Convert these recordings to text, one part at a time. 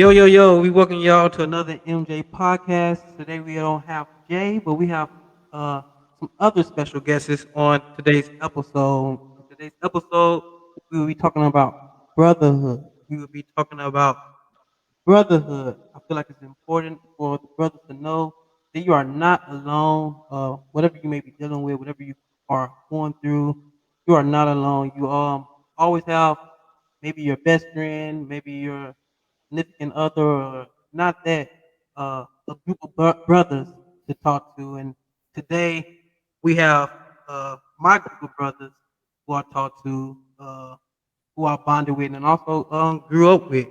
Yo, we welcome y'all to another MJ podcast. Today we don't have Jay, but we have uh, some other special guests on today's episode. In today's episode, we will be talking about brotherhood. We will be talking about brotherhood. I feel like it's important for the brothers to know that you are not alone. Whatever you may be dealing with, whatever you are going through, you are not alone. You always have maybe your best friend, maybe your significant other, or not that a group of brothers to talk to. And today we have my group of brothers who I talk to. Who I bonded with and also grew up with.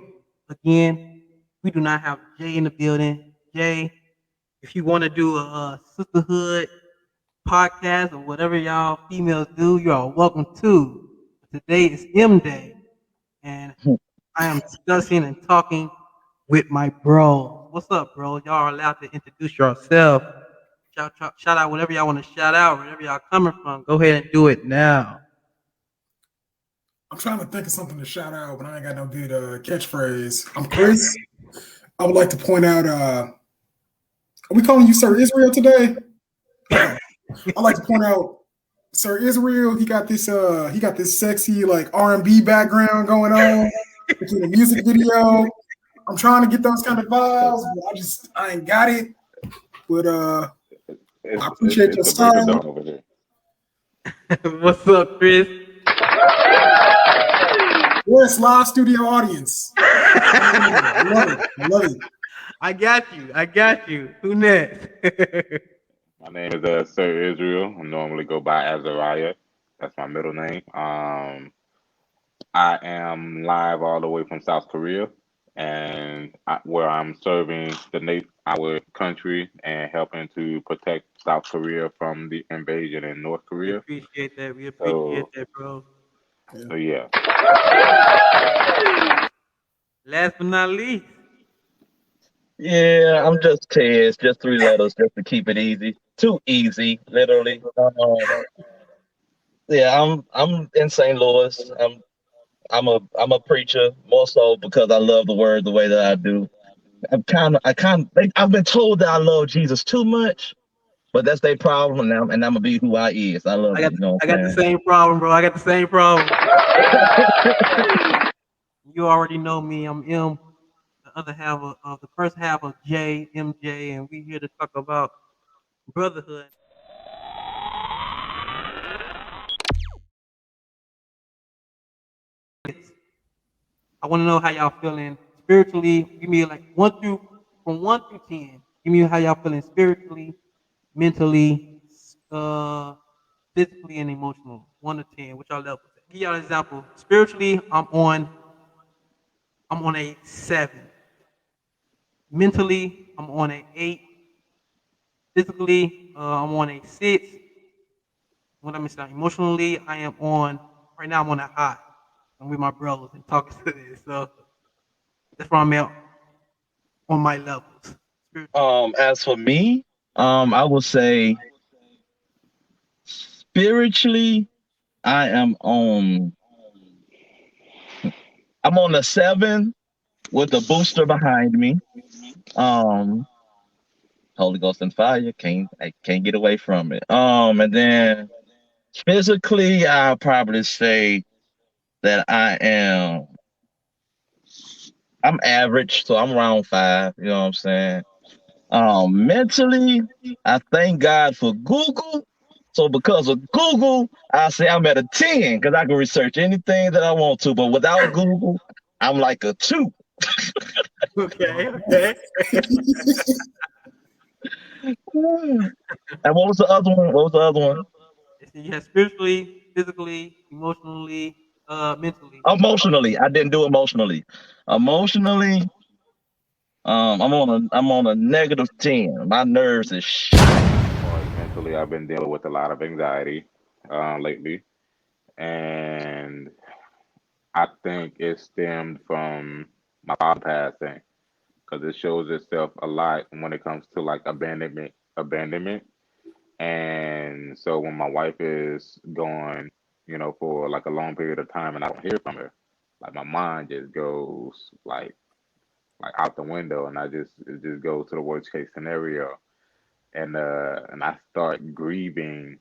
Again, we do not have Jay in the building. Jay, if you want to do a sisterhood podcast or whatever y'all females do, you are welcome to. Today is M Day, and I am discussing and talking with my bro. What's up, bro? Y'all are allowed to introduce yourself. Shout out whatever y'all want to shout out, wherever y'all coming from. Go ahead and do it now. I'm trying to think of something to shout out, but I ain't got no good catchphrase. I'm Chris. I would like to point out, are we calling you Sir Israel today? Okay. I'd like to point out Sir Israel. He got this sexy like R&B background going on between the music video. I'm trying to get those kind of vibes, but I ain't got it. But I appreciate your the Breaker style. Dome over here. What's up, Chris? Yes, live studio audience. I love it. I love it. I got you. Who next? My name is Sir Israel. I normally go by Azariah. That's my middle name. I am live all the way from South Korea, where I'm serving our country and helping to protect South Korea from the invasion in North we Korea. appreciate that. We appreciate So, that, bro. so yeah. Last but not least, Yeah, I'm just Tez, just three letters, just to keep it easy. Too easy, literally. Yeah, I'm in St. Louis. I'm a preacher more so because I love the word the way that I do. I've been told that I love Jesus too much, but that's their problem, and I'm gonna be who I is. I love I it. got You know I what got the I'm same problem, bro. I got the same problem. You already know me. I'm M, the other half of the first half of J, MJ, and we here to talk about brotherhood. I want to know how y'all feeling spiritually. Give me like from 1 through 10. Give me how y'all feeling spiritually, mentally, uh, physically, and emotional. 1 to 10. What y'all levels? Give y'all an example. Spiritually, I'm on a 7. Mentally, I'm on a 8. Physically, I'm on a 6. What I'm saying, emotionally, I am on right now. I'm on a high. I'm with my brothers and talking to this, so that's where I'm at on my levels. Spiritually. saying? As for me, I would say spiritually, I am on. I'm on a 7 with a booster behind me. Um, Holy Ghost and fire. I can't get away from it. And then physically, I'll probably say that I'm average, so I'm around 5. You know what I'm saying? Mentally, I thank God for Google. So because of Google, I say I'm at a 10 because I can research anything that I want to. But without Google, I'm like a 2. Okay. And what was the other one? What was the other one? You have spiritually, physically, emotionally, mentally. Emotionally, I didn't do emotionally. Emotionally, I'm on a -10. My nerves is shot. As far as mentally, I've been dealing with a lot of anxiety lately, and I think it stemmed from my father passing because it shows itself a lot when it comes to like abandonment. And so when my wife is gone, for like a long period of time and I don't hear from her, like my mind just goes like like out the window, and it just goes to the worst case scenario, and I start grieving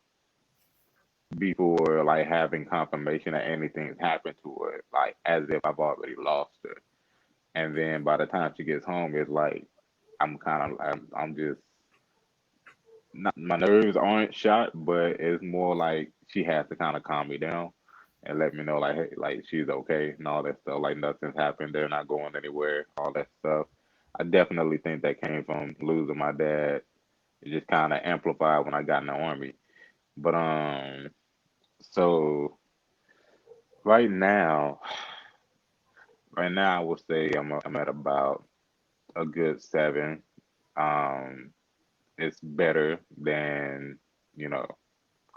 before like having confirmation that anything's happened to her, like as if I've already lost her. And then by the time she gets home, it's like I'm just not, my nerves aren't shot, but it's more like she has to kind of calm me down and let me know like, hey, like she's okay and all that stuff. Like nothing's happened, they're not going anywhere, all that stuff. I definitely think that came from losing my dad. It just kind of amplified when I got in the army. But so right now, right now I would say I'm at about a good 7. Um, it's better than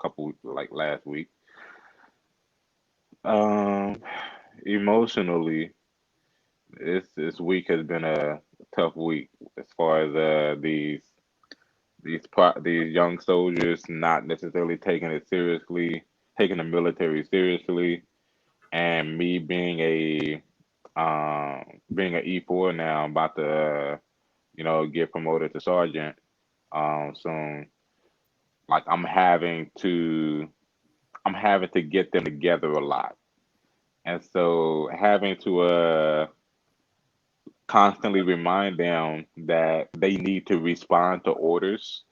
couple like last week. Um, Emotionally, this week has been a tough week as far as these young soldiers not necessarily taking it seriously, taking the military seriously, and me being an E4 now, I'm about to get promoted to sergeant soon. Like I'm having to get them together a lot. And so having to constantly remind them that they need to respond to orders,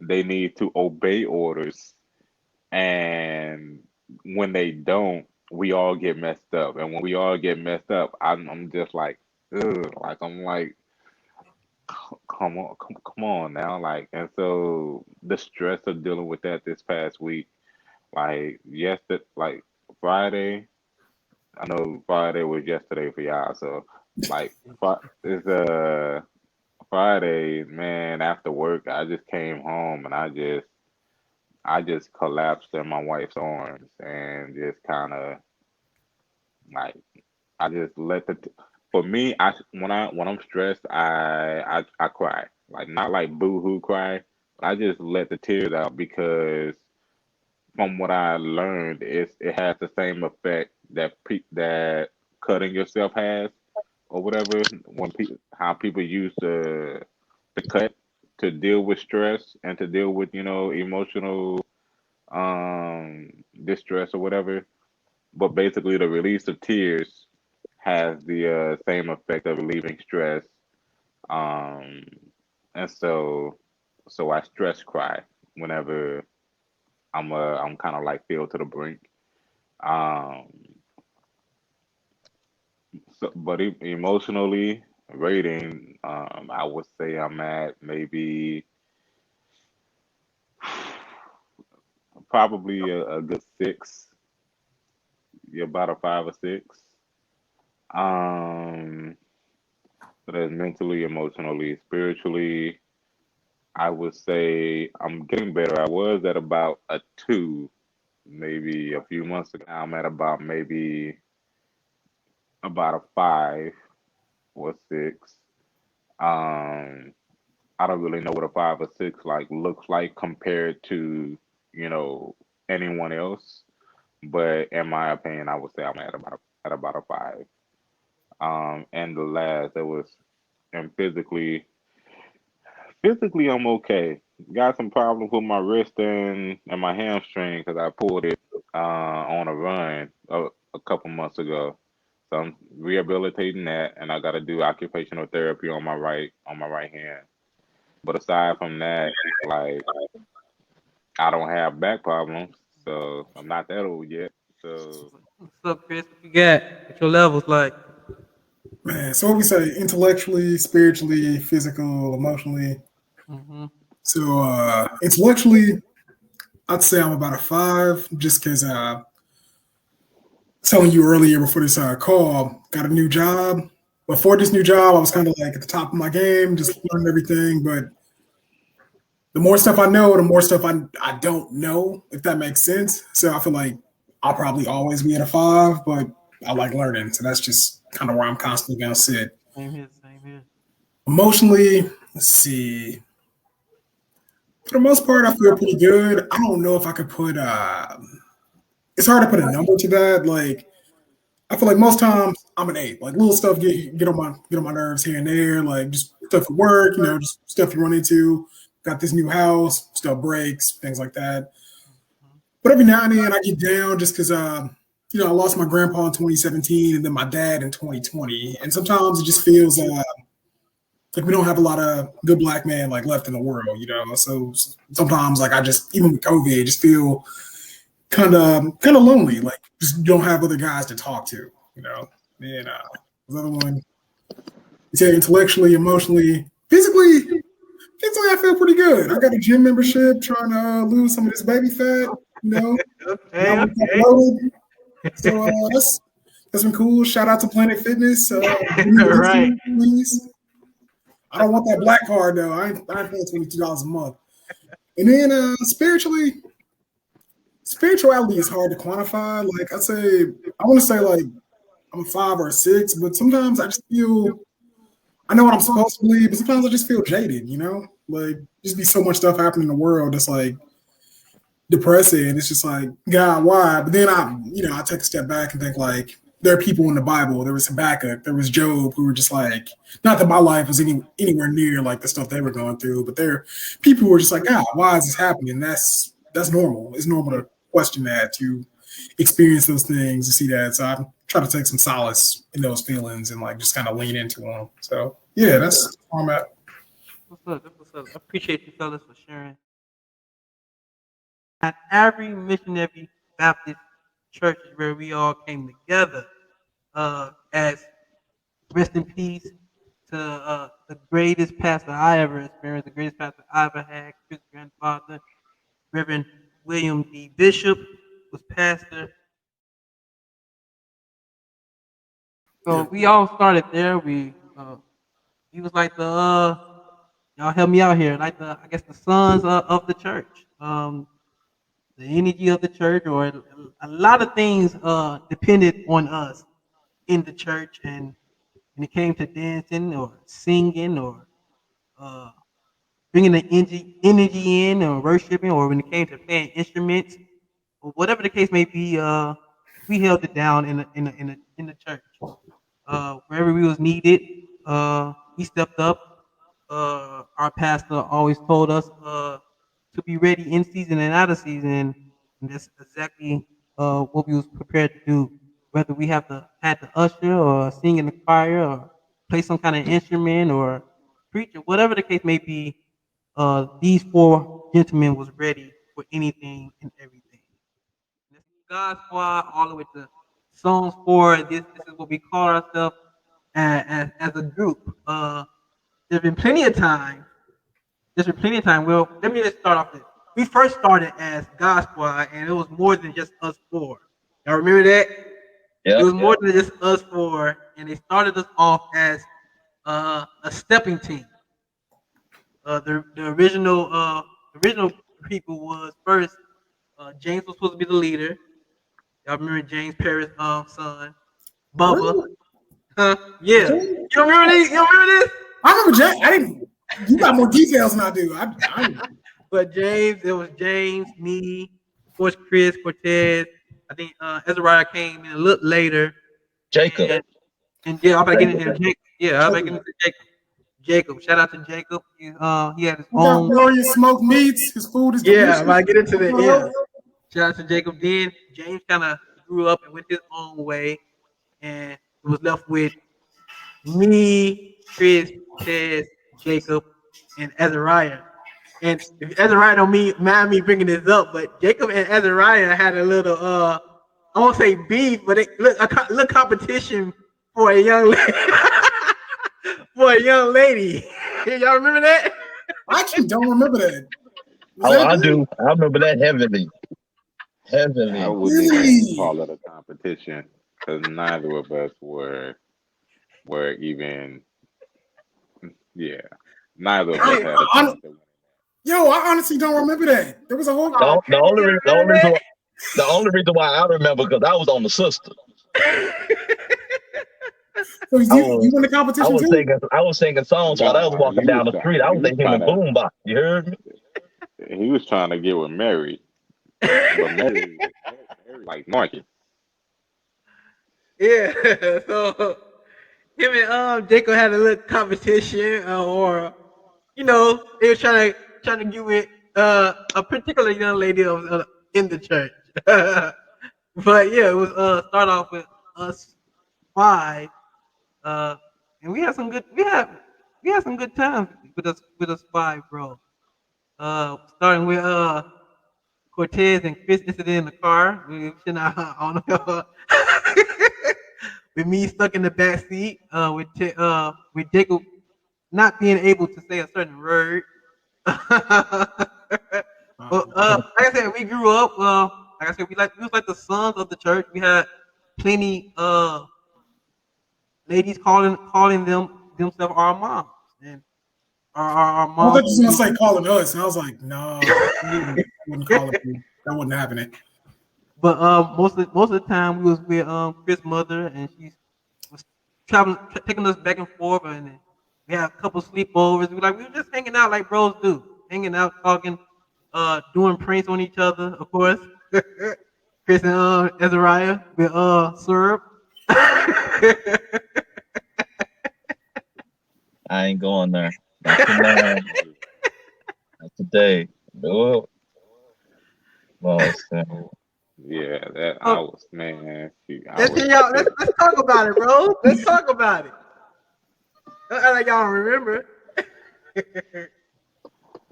they need to obey orders, and when they don't, we all get messed up. And when we all get messed up, I'm just like, ugh, like I'm like, come on now, like, and so the stress of dealing with that this past week, like like Friday. I know Friday was yesterday for y'all, so like it's Friday, man. After work, I just came home and I just collapsed in my wife's arms and just kind of like I just let for me, I when I'm stressed, I cry, like not like boo hoo cry, but I just let the tears out because from what I learned, it has the same effect that cutting yourself has or whatever. When how people use the cut to deal with stress and to deal with emotional distress or whatever. But basically, the release of tears has the same effect of relieving stress. Um, and so I stress cry whenever I'm kind of like feel to the brink. Um, but emotionally rating, I would say I'm at maybe probably a good 6. You're about a 5 or 6. Um, so that's mentally, emotionally, spiritually. I would say I'm getting better. I was at about a 2, maybe a few months ago. Now I'm at about maybe about a 5 or 6. Um, I don't really know what a 5 or 6 like looks like compared to you know anyone else, but in my opinion, I would say I'm at about a 5. And the last that was and physically I'm okay. Got some problems with my wrist and my hamstring because I pulled it on a run a couple months ago. So I'm rehabilitating that, and I got to do occupational therapy on my right hand. But aside from that, like I don't have back problems, so I'm not that old yet. So What's up, Chris? What you got? What your levels like? Man, so what we say intellectually, spiritually, physical, emotionally. Mm-hmm. So intellectually, I'd say I'm about a 5, just because telling you earlier before this call, got a new job. Before this new job, I was kind of like at the top of my game, just learning everything. But the more stuff I know, the more stuff I don't know, if that makes sense. So I feel like I'll probably always be at a 5, but I like learning. So that's just kind of where I'm constantly going to sit. Same here, same here. Emotionally, let's see. For the most part, I feel pretty good. I don't know if I could put. It's hard to put a number to that. Like I feel like most times I'm an ape. Like little stuff get on my nerves here and there. Like just stuff at work, just stuff you run into. Got this new house, stuff breaks, things like that. But every now and then I get down just because I lost my grandpa in 2017 and then my dad in 2020, and sometimes it just feels like we don't have a lot of good black men like left in the world. So sometimes like I just even with COVID just feel kind of lonely. Like just don't have other guys to talk to. And the other one, yeah, intellectually, emotionally, physically, I feel pretty good. I got a gym membership, trying to lose some of this baby fat. Okay, Now okay. loaded. So that's been cool. Shout out to Planet Fitness. Right. Please. I don't want that black card though. I ain't paying $22 a month. And then spirituality is hard to quantify. Like I want to say like I'm a 5 or a 6, but sometimes I just feel I know what I'm supposed to believe, but sometimes I just feel jaded. Like just be so much stuff happening in the world that's like depressing. It's just like, God, why? But then I take a step back and think like there are people in the Bible. There was Habakkuk, there was Job, who were just like, not that my life was anywhere near like the stuff they were going through, but there are people who are just like, God, why is this happening? That's normal. It's normal to question that, to experience those things, to see that. So I try to take some solace in those feelings and like just kind of lean into them. So yeah, that's where I'm at. What's up? That's what's up. I appreciate you fellas for sharing. At every missionary Baptist church is where we all came together. As rest in peace to the greatest pastor I ever experienced, the greatest pastor I ever had, Chris' grandfather, Reverend William D. Bishop was pastor. So Yeah. we all started there. He was like the y'all help me out here, like the I guess the sons of the church. The energy of the church, or a lot of things depended on us in the church, and when it came to dancing or singing or uh, bringing the energy in or worshiping, or when it came to playing instruments or whatever the case may be, we held it down in the church. Wherever we was needed, he stepped up. Our pastor always told us to be ready in season and out of season, and that's exactly what we was prepared to do. Whether we had to usher or sing in the choir or play some kind of instrument or preach or whatever the case may be, these four gentlemen was ready for anything and everything. God Squad all the way to Songs for this is what we call ourselves as a group. There's been plenty of time. There's been plenty of time. Well, let me just start off this. We first started as God Squad, and it was more than just us four. Y'all remember that? It Yep. was more than just us four, and they started us off as a stepping team. The original people was first. James was supposed to be the leader. Y'all remember James Paris' son, Bubba? Really? Huh? Yeah. Really? You don't remember this? You don't remember this? I remember Jack. I didn't. You got more details than I do. I But James, it was James, me, of course, Chris, Cortez. I think Ezra came in a little later. Jacob. And and yeah, I'm about to get into Jacob. Yeah, I'm about to get into Jacob. Jacob. Shout out to Jacob. He had his We got own. glorious smoked meats. His food is Yeah, I'm delicious. about to get into the yeah. Well, Shout out to Jacob. Then James kind of grew up and went his own way, and it was left with me, Chris, Tez, Jacob, and Azariah. And if Azariah don't mind me bringing this up, but Jacob and Azariah had a little I won't say beef, but little competition for a young lady. For a young lady. Y'all remember that? I actually don't remember that. Was Oh, that a I thing? do. I remember that heavily. I Heavily. wouldn't even Really? call it a competition because neither of us were even, yeah, neither of us I, had a I, chance to win. I honestly don't remember that. There was a whole. Oh, The Chris, only you re- the remember only reason that? why, the only reason why I remember because I was on the sister. So I you was won the I competition was too? singing I was singing songs while I was Nah, walking down the street. I was in human boombox. You heard me? he was trying to get with Mary, but Mary like Marcus. Yeah. So him and Jacob had a little competition, or they were trying to get with a particular young lady in the church. But yeah, it was start off with us five, uh, and we had some good times with us five, bro. Starting with Cortez and Chris incident in the car. We should not, I don't know. With me stuck in the back seat, with Jacob not being able to say a certain word. But like I said, we grew up. Like I said, we was like the sons of the church. We had plenty ladies calling themselves our moms, and our I thought moms. you was gonna say calling us, and I was like, no, I wouldn't call it. That wouldn't happen. But most of the time we was with Chris' mother, and she was taking us back and forth, and then we had a couple sleepovers. We were just hanging out like bros do, hanging out, talking, doing pranks on each other, of course. Chris and Azariah with syrup. I ain't going there. Not tonight. Not today. No. Well, Yeah, that I Oh, was man. Shoot, I let's was hear y'all. just Let's talk about it, bro. Let's talk about it. Like y'all don't remember.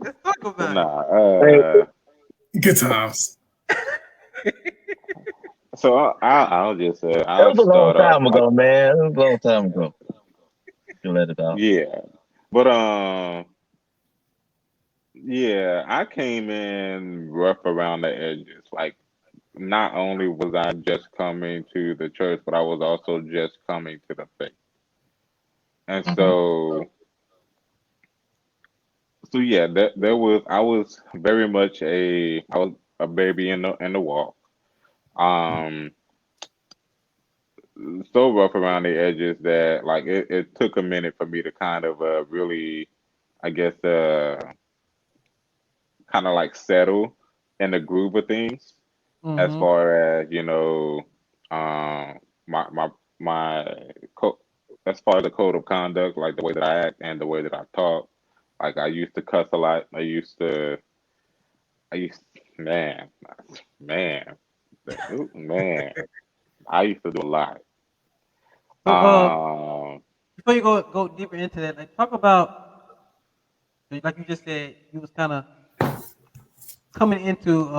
Let's talk about it. nah. hey, Good times. So I'll just it I'll was a long start off time like ago, man. It was a long time ago. You let it out. yeah, but yeah, I came in rough around the edges. Like not only was I just coming to the church, but I was also just coming to the faith. And Hmm. so yeah, there was I was very much I was a baby in the walk. Um, so rough around the edges that like it took a minute for me to kind of really, I guess, kind of like settle in the groove of things as Mm-hmm. far as um, my co- as far as the code of conduct, like the way that I act and the way that I talk. Like I used to cuss a lot. I used, man, man, man. I used to do a lot. So Um, before you go deeper into that, like talk about like you just said, you was kind of coming into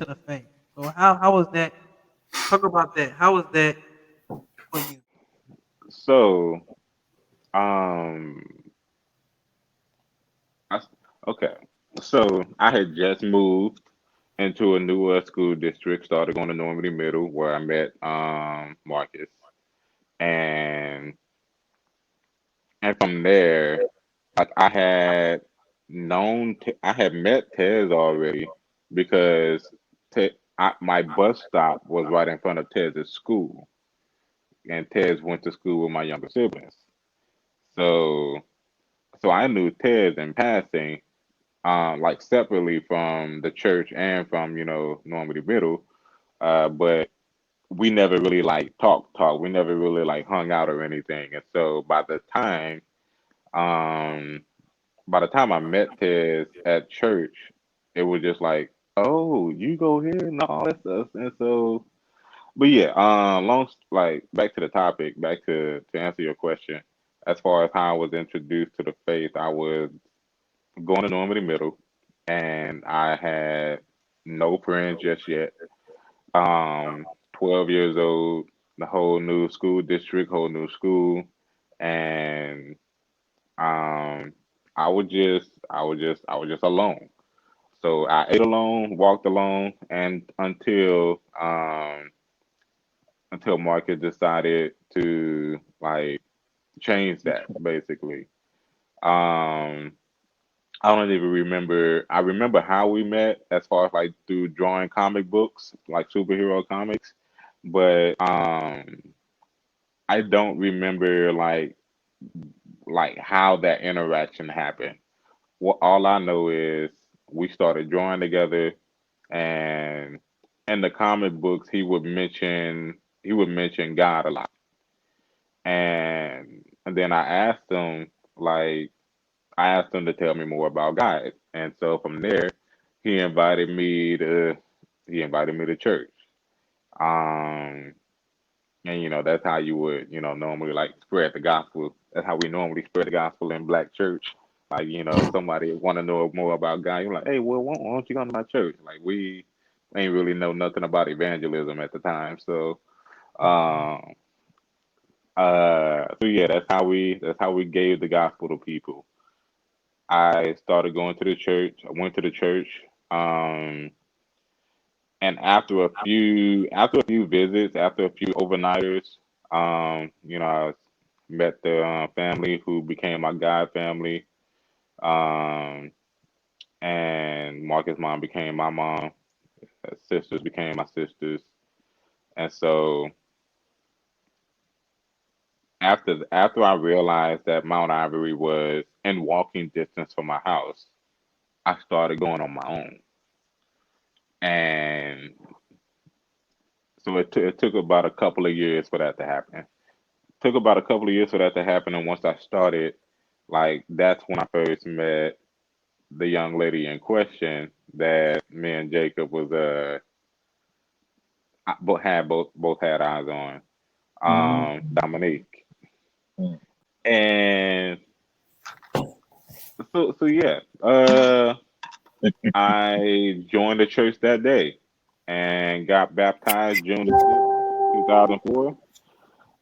the faith. So how was that? Talk about that. How was that for you? so, um, I, okay. So I had just moved into a new school district, started going to Normandy Middle, where I met Marcus, and from there, like I had met Tez already because my bus stop was right in front of Tez's school, and Tez went to school with my younger siblings. So, so I knew Tez in passing, like separately from the church and from Normandy Middle, but we never really like talk. We never really like hung out or anything. And so um, by the time I met Tez at church, it was just like, oh, you go here and all that stuff. And so, but yeah, like back to the topic, back to answer your question. As far as how I was introduced to the faith, I was going to Normandy Middle, and I had no friends just yet. 12 years old, the whole new school district, whole new school, and um, I was just alone. So I ate alone, walked alone, and until Marcus decided to like change that basically. Um, I don't even remember. I remember how we met as far as like through drawing comic books, like superhero comics, but I don't remember like how that interaction happened. What all I know is we started drawing together, and in the comic books he would mention. he would mention God a lot. And then like I asked him to tell me more about God. And so from there, he invited me to he invited me to church. Um, and that's how you would, normally like spread the gospel. That's how we normally spread the gospel in black church. Like, somebody want to know more about God. You're like, hey, well, why don't you come to my church? Like, we ain't really know nothing about evangelism at the time. Um, so yeah, that's how we gave the gospel to people. I started going to the church. I went to the church. Um, and after a few visits, after a few overnighters, I met the family who became my God family. Um, and Marcus' mom became my mom. His sisters became my sisters. And so after I realized that Mount Ivory was in walking distance from my house, I started going on my own. And so it took about a couple of years for that to happen. Took about a couple of years for that to happen, and once I started, like that's when I first met the young lady in question that me and Jacob was both had eyes on, Dominique. Mm. And so yeah, I joined the church that day and got baptized June 2004,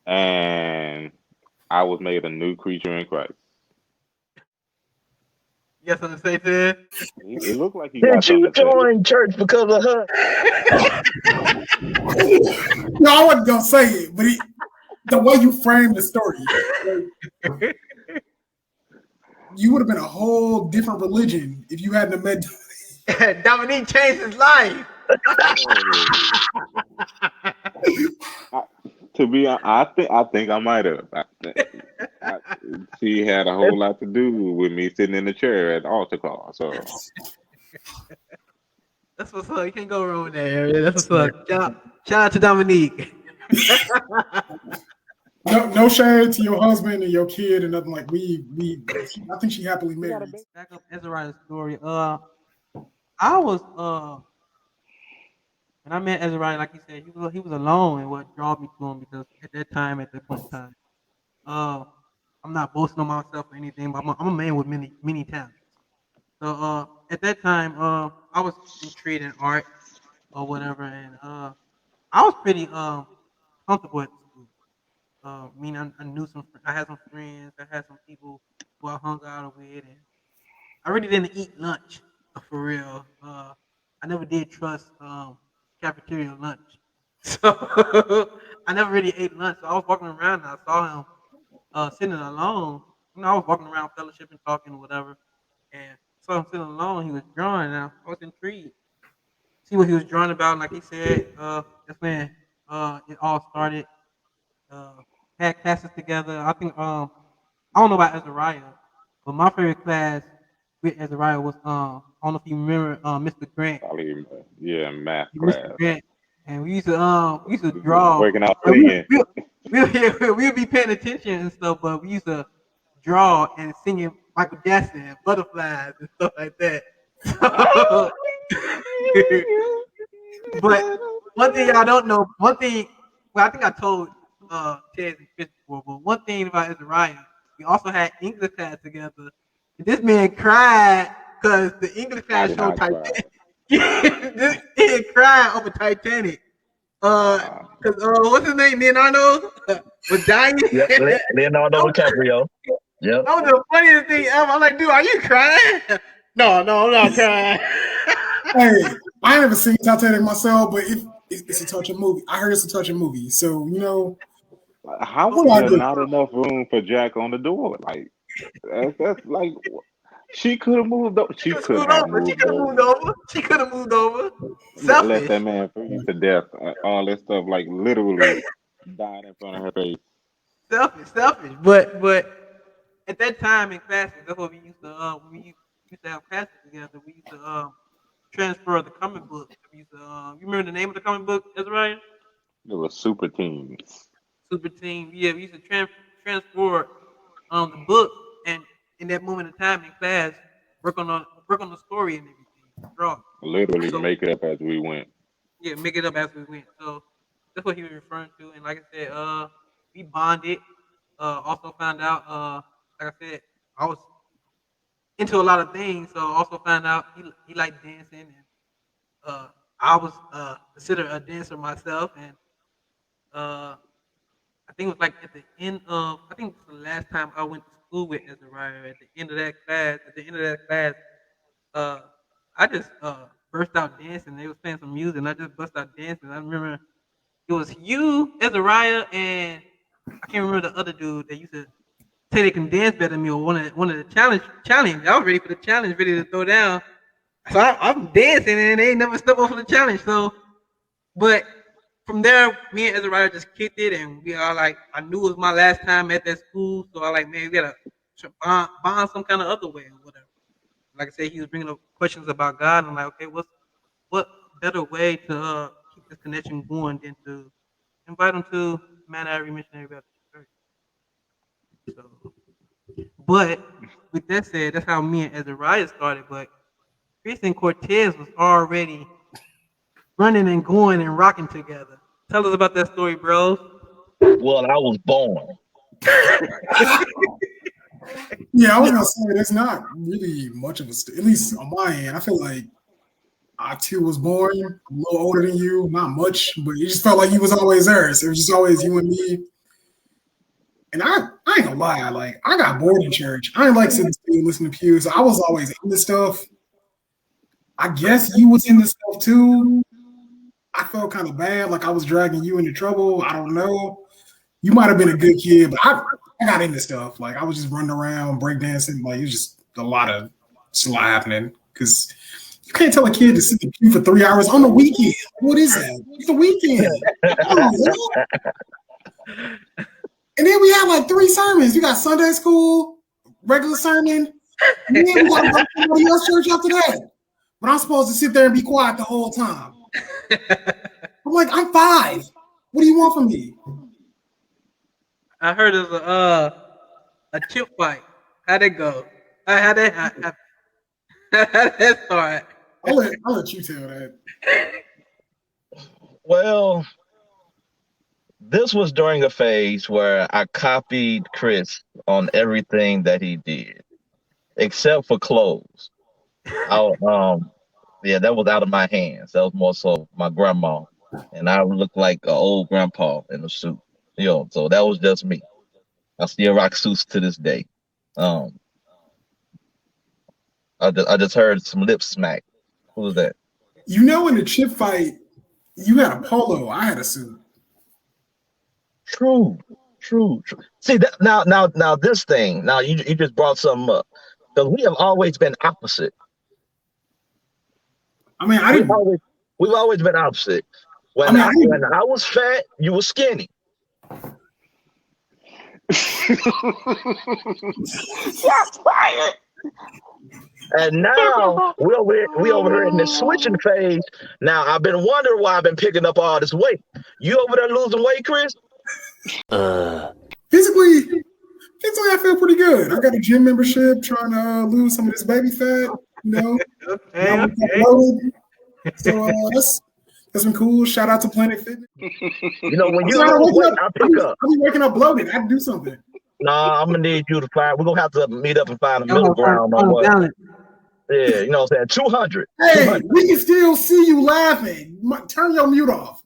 and I was made a new creature in Christ. You got something to say, Ted? It looked like you got Did you something to say. join church because of her? No, I wasn't gonna say it, but the way you framed the story, you would have been a whole different religion if you hadn't have met. Dominique changed his life. I, to be honest, I think I might have. I, she had a whole lot to do with me sitting in the chair at the altar call. So That's what's up. You can't go wrong with that area. That's what's up. Shout out to Dominique. No shade to your husband and your kid and nothing like I think she happily married. Back up Ezra's story. I was when I met Ezra, like he said, he was alone, and what drew me to him because at that point in time, uh, I'm not boasting on myself or anything, but I'm a man with many talents. So at that time, I was intrigued in art or whatever, and I was pretty comfortable at the school. Meaning I knew I had some friends, I had some people who I hung out with, and I really didn't eat lunch for real. I never did trust cafeteria lunch, so I never really ate lunch. So I was walking around and I saw him sitting alone. I was walking around fellowshipping, talking, or whatever, and saw him sitting alone. He was drawing. And I was intrigued. See what he was drawing about. Like he said, that's when it all started. Uh, had classes together. I think I don't know about Azariah, but my favorite class with Azariah was I don't know if you remember Mr. Grant. probably yeah, math Mr. class. Grant, and we used to draw. Working out And singing. we'd be paying attention and stuff, but we used to draw and singing Michael Jackson and butterflies and stuff like that. So, but one thing y'all don't know, well, I think I told Ted and Chris before, but one thing about Azariah, we also had English class together. And this man cried because the English I class did showed not cry. Titanic. This man cried over Titanic. Uh, Cause what's his name? Leonardo was dying. Yep, Leonardo That DiCaprio. Yep. was the funniest thing ever. I'm like, dude, are you crying? No, I'm not crying. Hey, I ain't never seen Titanic myself, but it's a touching movie. I heard it's a touching movie, so how it's was all there good. not enough room for Jack on the door? Like that's like she could have moved. She could Scoot have over. She moved could have moved over. over. She could have moved over. Let Selfish. that man freeze to death. All that stuff, like literally died in front of her face. Selfish. But at that time in classes, that's what we used to when we used to have classes together. We used to transfer the comic book. We used to you remember the name of the comic book, Ezra? It was super teams. super team. Yeah, we used to transport the book and in that moment of time in class work on the story and everything, draw. Literally So make it up as we went. yeah, make it up as we went. So that's what he was referring to. And like I said, we bonded. Also found out, like I said, I was into a lot of things. So also found out he liked dancing, and I was considered a dancer myself. And uh, I think it was like at the end of I think it was the last time I went to school with Ezra. At the end of that class, uh, I just burst out dancing. They was playing some music, and I just burst out dancing. I remember it was you, Ezariah, and I can't remember the other dude that used to say they can dance better than me or one of the challenge. I was ready for the challenge, ready to throw down. So I'm dancing and they ain't never stepped up for the challenge. So, but from there, me and Ezariah just kicked it, and we are like, I knew it was my last time at that school, so I like, man, we gotta bond some kind of other way or whatever. Like I said, he was bringing up questions about God. And I'm like, okay, what better way to keep this connection going than to invite him to Mount Airy Missionary Baptist Church? So, but with that said, that's how me and Ezariah started. But Chris and Cortez was already running and going and rocking together. Tell us about that story, bros. Well, I was born. Yeah, I was gonna say there's not really much of at least on my end. I feel like I too was born. I'm a little older than you, not much, but it just felt like you was always there. So it was just always you and me. And I ain't gonna lie, like I got bored in church. I ain't like sitting still and listening to pews. So I was always into stuff. I guess you was into stuff too. I felt kind of bad, like I was dragging you into trouble. I don't know. You might have been a good kid, but I got into stuff. Like I was just running around, breakdancing. Like it was just a lot happening. Because you can't tell a kid to sit in the pew for 3 hours on the weekend. What is that? It's the weekend. And then we have like 3 sermons. We got Sunday school, regular sermon, and then we got to go to somebody else's church after that. But I'm supposed to sit there and be quiet the whole time. I'm like, I'm 5. What do you want from me? I heard of a chip fight. How'd it go? How'd that start? I'll let you tell that. Well, this was during a phase where I copied Chris on everything that he did, except for clothes. Yeah, that was out of my hands. That was more so my grandma, and I looked like an old grandpa in a suit. So that was just me. I still rock suits to this day. I just heard some lip smack. Who was that? You know, in the chip fight, you had a polo. I had a suit. True. See that now this thing. Now you just brought something up because we have always been opposite. I mean, We've always been opposite. When I was fat, you were skinny. Shots fired. And now we over here in the switching phase. Now I've been wondering why I've been picking up all this weight. You over there losing weight, Chris? Physically, I feel pretty good. I got a gym membership, trying to lose some of this baby fat. Okay. So that's been cool. Shout out to Planet Fitness. When you lose weight, I pick up. I'll be waking up bloated. I have to do something. Nah, I'm gonna need you to find. We're gonna have to meet up and find a middle ground on what. Yeah, you know what I'm saying? 200. Hey, 200. we can still see you laughing. Turn your mute off.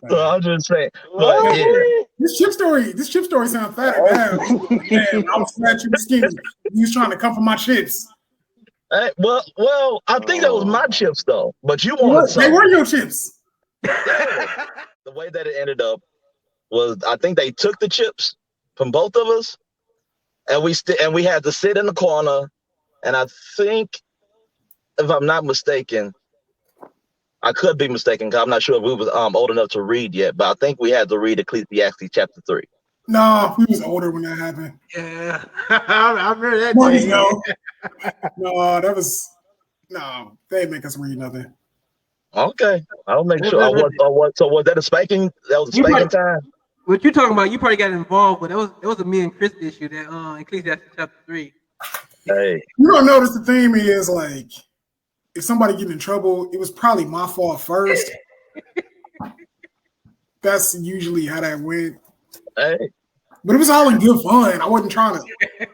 So I'm just saying, but yeah. This chip story sounds fat. Man, I was fat, you were skinny. You was trying to come for my chips. Hey, well, I think that was my chips though. But you wanted They were your chips. The way that it ended up was, I think they took the chips from both of us, and we had to sit in the corner. And I think, if I'm not mistaken, I could be mistaken because I'm not sure if we was old enough to read yet, but I think we had to read Ecclesiastes chapter 3. No, we was older when that happened. Yeah, I remember that Money, day. no, that was No, they ain't make us read nothing. Okay, I'll make That- sure. that- that- What? So was that a spanking? That was a You spanking probably, time. what you talking about? You probably got involved, but that was a me and Chris issue that Ecclesiastes chapter 3. Hey, You don't notice the theme is like if somebody get in trouble, it was probably my fault first. That's usually how that went. hey, But it was all in good fun. I wasn't trying to.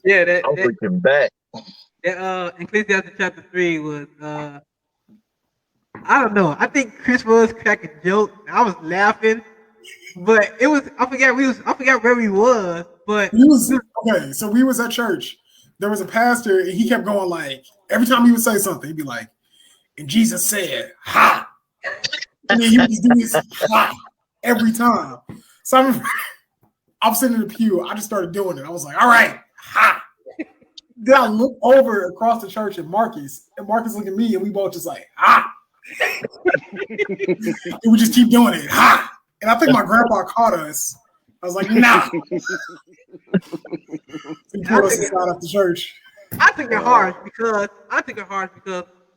Yeah, I'm freaking back. that Ecclesiastes chapter 3 was I don't know. I think Chris was cracking jokes. I was laughing, but it was I forgot where we was, but He was okay. So we was at church. There was a pastor, and he kept going like every time he would say something, he'd be like, "And Jesus said, ha!" And then he would just do this ha every time. So I'm sitting in the pew. I just started doing it. I was like, "All right, ha!" Then I look over across the church at Marcus, and Marcus looked at me, and we both just like, ha! And we just keep doing it, ha! And I think my grandpa caught us. I was like, nah. He pulled us aside after church. I think it harsh because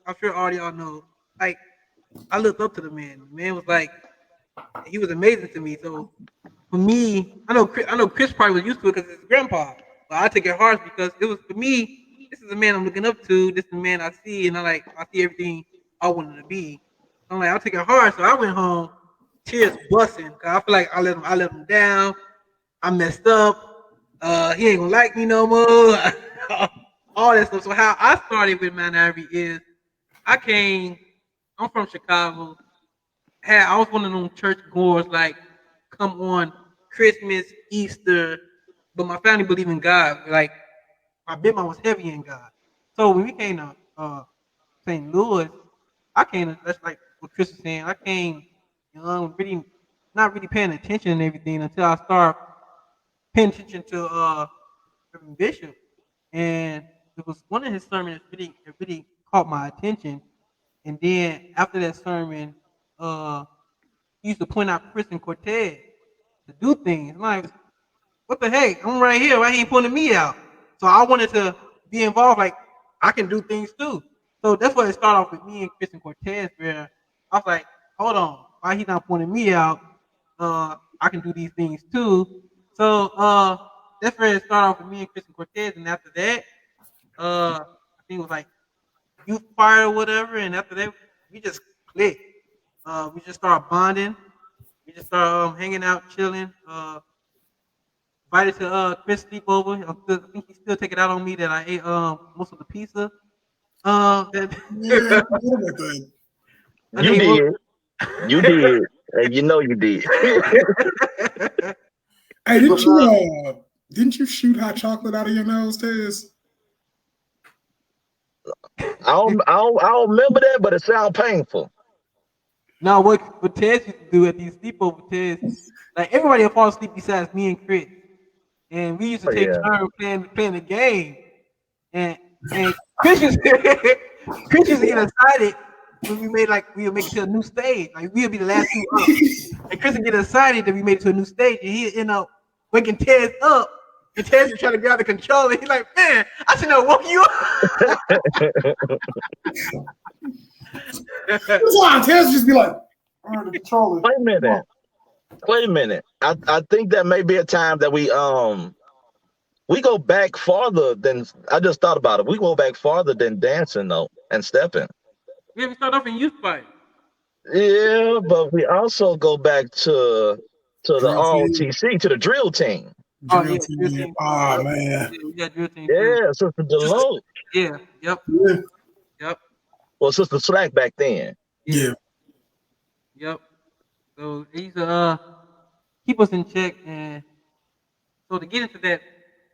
I'm sure all y'all know. Like I looked up to the man. The man was like he was amazing to me. So for me, I know Chris probably was used to it because it's his grandpa. But I take it harsh because it was for me. This is the man I'm looking up to. This is the man I see, and I see everything I wanted to be. I'm like, I'll take it hard. So I went home, tears busting. Cause I feel like I let him down. I messed up. He ain't gonna like me no more. All that stuff. So how I started with Mount Airy is I came. I'm from Chicago. I was one of them church goers like come on Christmas, Easter, but my family believe in God. Like my big mom was heavy in God. So when we came to St. Louis, I came to that's like what Chris was saying. I came young, really not really paying attention and everything until I started paying attention to Reverend Bishop. And it was one of his sermons that really caught my attention. And then after that sermon, he used to point out Chris and Cortez to do things. I'm like, what the heck? I'm right here. Why he ain't pointing me out? So I wanted to be involved. Like I can do things too. So that's why it started off with me and Chris and Cortez, where I was like, hold on, why he not pointing me out? I can do these things too. So that's where it started off with me and Chris and Cortez, and after that, I think it was like youth fire or whatever, and after that, we just clicked. We just started bonding. We just started hanging out, chilling. Invited to Chris sleepover. I think he still taking out on me that I ate most of the pizza. That Yeah, I forgot about that. I You think he did. You did. And you know you did. Hey, didn't you shoot hot chocolate out of your nose, Tez? I don't remember that, but it sounds painful. Now what Tez used to do at these sleepover Tez, like everybody would fall asleep besides me and Chris. And we used to Oh take yeah. turns playing the game. And Chris used Chris used to get excited when we would make it to a new stage. Like we would be the last two up. And Chris would get excited that we made it to a new stage and he'd end up waking Tez up. And Tez was trying to grab the controller. He's like, man, I should have woke you up. That's why Tez just be like, the controller. Wait a minute. Wait a minute. I think that may be a time that we go back farther than I just thought about it. We go back farther than dancing though and stepping. We start off in youth fight. Yeah, but we also go back to the Drill team. ROTC, to the drill team. Oh Drill yeah, drill team. team. Oh Yeah, man. we got drill team too. Yeah, Sister Deloach. Yeah, yep, Yeah. yep, Well, Sister Slack back then. yeah, Yeah. yep. So he's keep us in check, and so to get into that,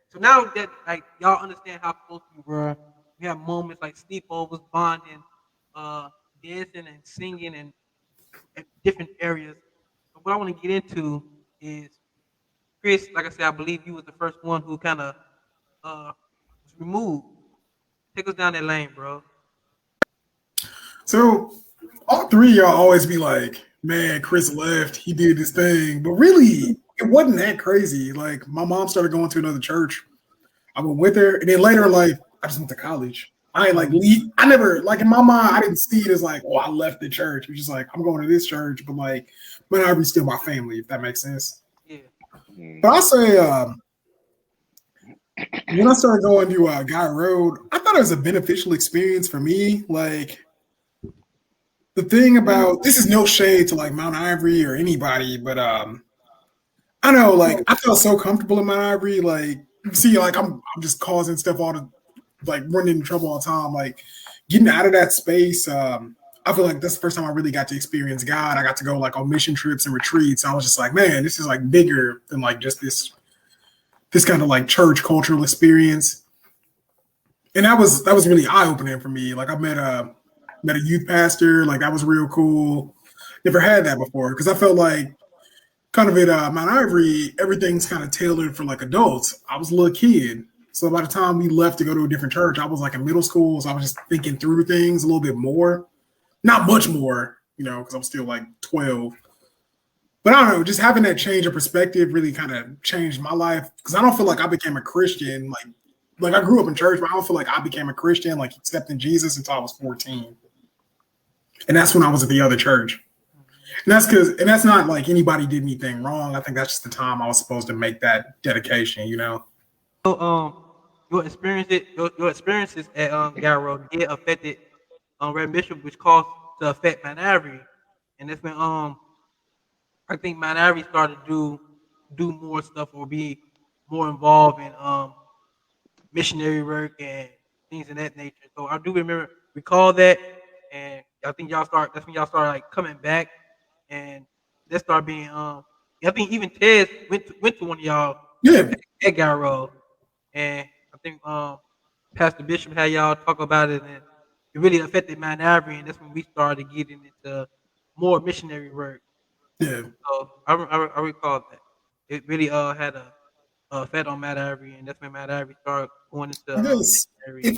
so now that like y'all understand how close we were, we have moments like sleepovers, bonding, dancing and singing, and at different areas. So what I want to get into is Chris. Like I said, I believe you was the first one who kind of was removed. Take us down that lane, bro. So all three of y'all always be like, man, Chris left, he did this thing. But really, it wasn't that crazy. Like my mom started going to another church. I went with her, and then later in life, I just went to college. I ain't like leave. I never like in my mind. I didn't see it as like, oh, I left the church. It was just like I'm going to this church, but like, but I'm still my family. If that makes sense. Yeah. But I say, when I started going to Guy Road, I thought it was a beneficial experience for me. Like the thing about this is no shade to like Mount Ivory or anybody, but I know like I felt so comfortable in Mount Ivory. Like you see, like I'm just causing stuff all the like running into trouble all the time. Like getting out of that space. I feel like that's the first time I really got to experience God. I got to go like on mission trips and retreats. I was just like, man, this is like bigger than like just this kind of like church cultural experience. And that was really eye opening for me. Like I met a youth pastor. Like that was real cool. Never had that before because I felt like kind of at Mount Ivory, everything's kind of tailored for like adults. I was a little kid. So by the time we left to go to a different church, I was like in middle school. So I was just thinking through things a little bit more. Not much more, because I'm still like 12. But I don't know, just having that change of perspective really kind of changed my life. Because I don't feel like I became a Christian. Like I grew up in church, but I don't feel like I became a Christian, like accepting Jesus until I was 14. And that's when I was at the other church. And that's not like anybody did anything wrong. I think that's just the time I was supposed to make that dedication. So your experiences at Garrow did affected Red Bishop, which caused to affect Mount Avery, and that's when I think Mount Avery started to do more stuff or be more involved in missionary work and things of that nature. So I do recall that, and I think that's when y'all started like coming back, and that started being I think even Ted went to one of y'all Yeah. at Garrow, and I think Pastor Bishop had y'all talk about it, and it really affected Mount Avery, and that's when we started getting into more missionary work. Yeah. So I recall that it really had a effect on Mount Avery, and that's when Mount Avery started going into I guess missionary. if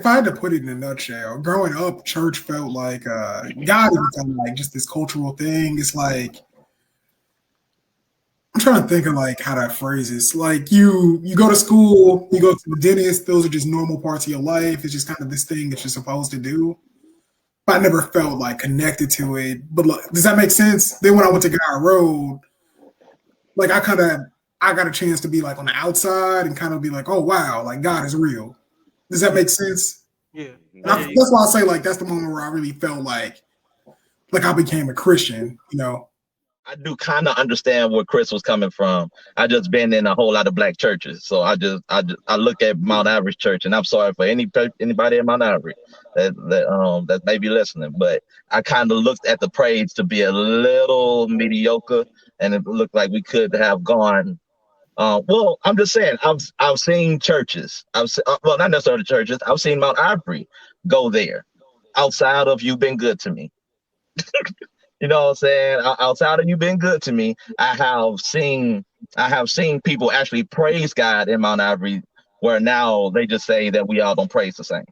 I had to put it in a nutshell, growing up, church felt like God had become like just this cultural thing. It's like I'm trying to think of like how that phrase is. Like you go to school, you go to the dentist, those are just normal parts of your life. It's just kind of this thing that you're supposed to do. But I never felt like connected to it. But look, does that make sense? Then when I went to Guy Road, like I got a chance to be like on the outside and kind of be like, oh wow, like God is real. Does that make sense? Yeah, That's why I say like that's the moment where I really felt like I became a Christian. I do kind of understand where Chris was coming from. I just been in a whole lot of black churches, so I look at Mount Average Church, and I'm sorry for anybody in Mount Average that may be listening, but I kind of looked at the praise to be a little mediocre, and it looked like we could have gone. Well, I'm just saying, I've seen churches. Well, not necessarily churches. I've seen Mount Ivory go there. Outside of you been good to me. You know what I'm saying? Outside of you been good to me, I have seen people actually praise God in Mount Ivory, where now they just say that we all don't praise the same.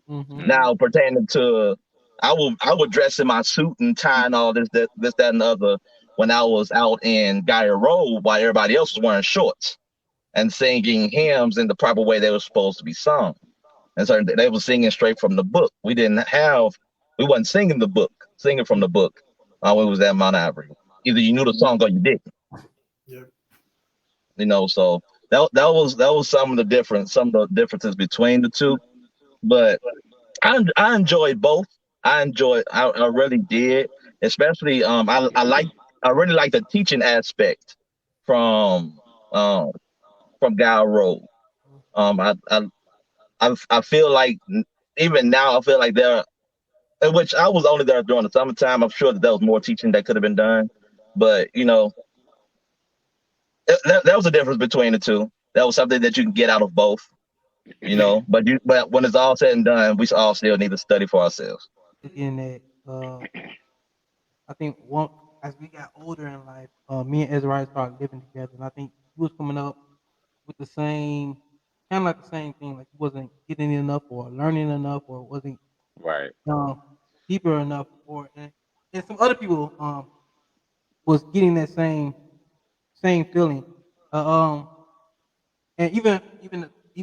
Now pertaining to, I would dress in my suit and tie and all this, that, and the other when I was out in Gaia Road while everybody else was wearing shorts and singing hymns in the proper way they were supposed to be sung. And so they were singing straight from the book. We wasn't singing from the book when it was at Mount Ivory. Either you knew the song or you didn't. Yeah. So that was some of the differences between the two. But I enjoyed both. I really did. Especially I really like the teaching aspect from um from Gal Road. I feel like even now I feel like which I was only there during the summertime. I'm sure that there was more teaching that could have been done, but that was a difference between the two. That was something that you can get out of both. But when it's all said and done, we all still need to study for ourselves. in that I think one as we got older in life, me and Ezra started living together, and I think he was coming up with the same kind of like the same thing, like he wasn't getting enough or learning enough or wasn't Right. um, deeper enough, and some other people was getting that same feeling, uh, um, and even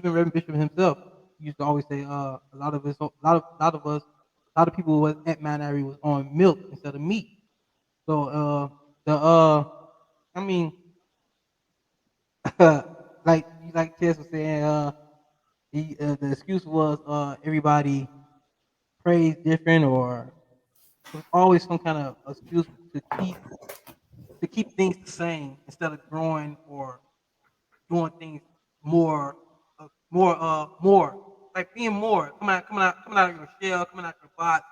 Reverend Bishop himself, used to always say a lot of us, a lot of people was at Mount Airy was on milk instead of meat. So the I mean like Tess was saying the excuse was everybody prays different or it was always some kind of excuse to keep things the same instead of growing or doing things more, more like being more, coming out of your shell, coming out your box,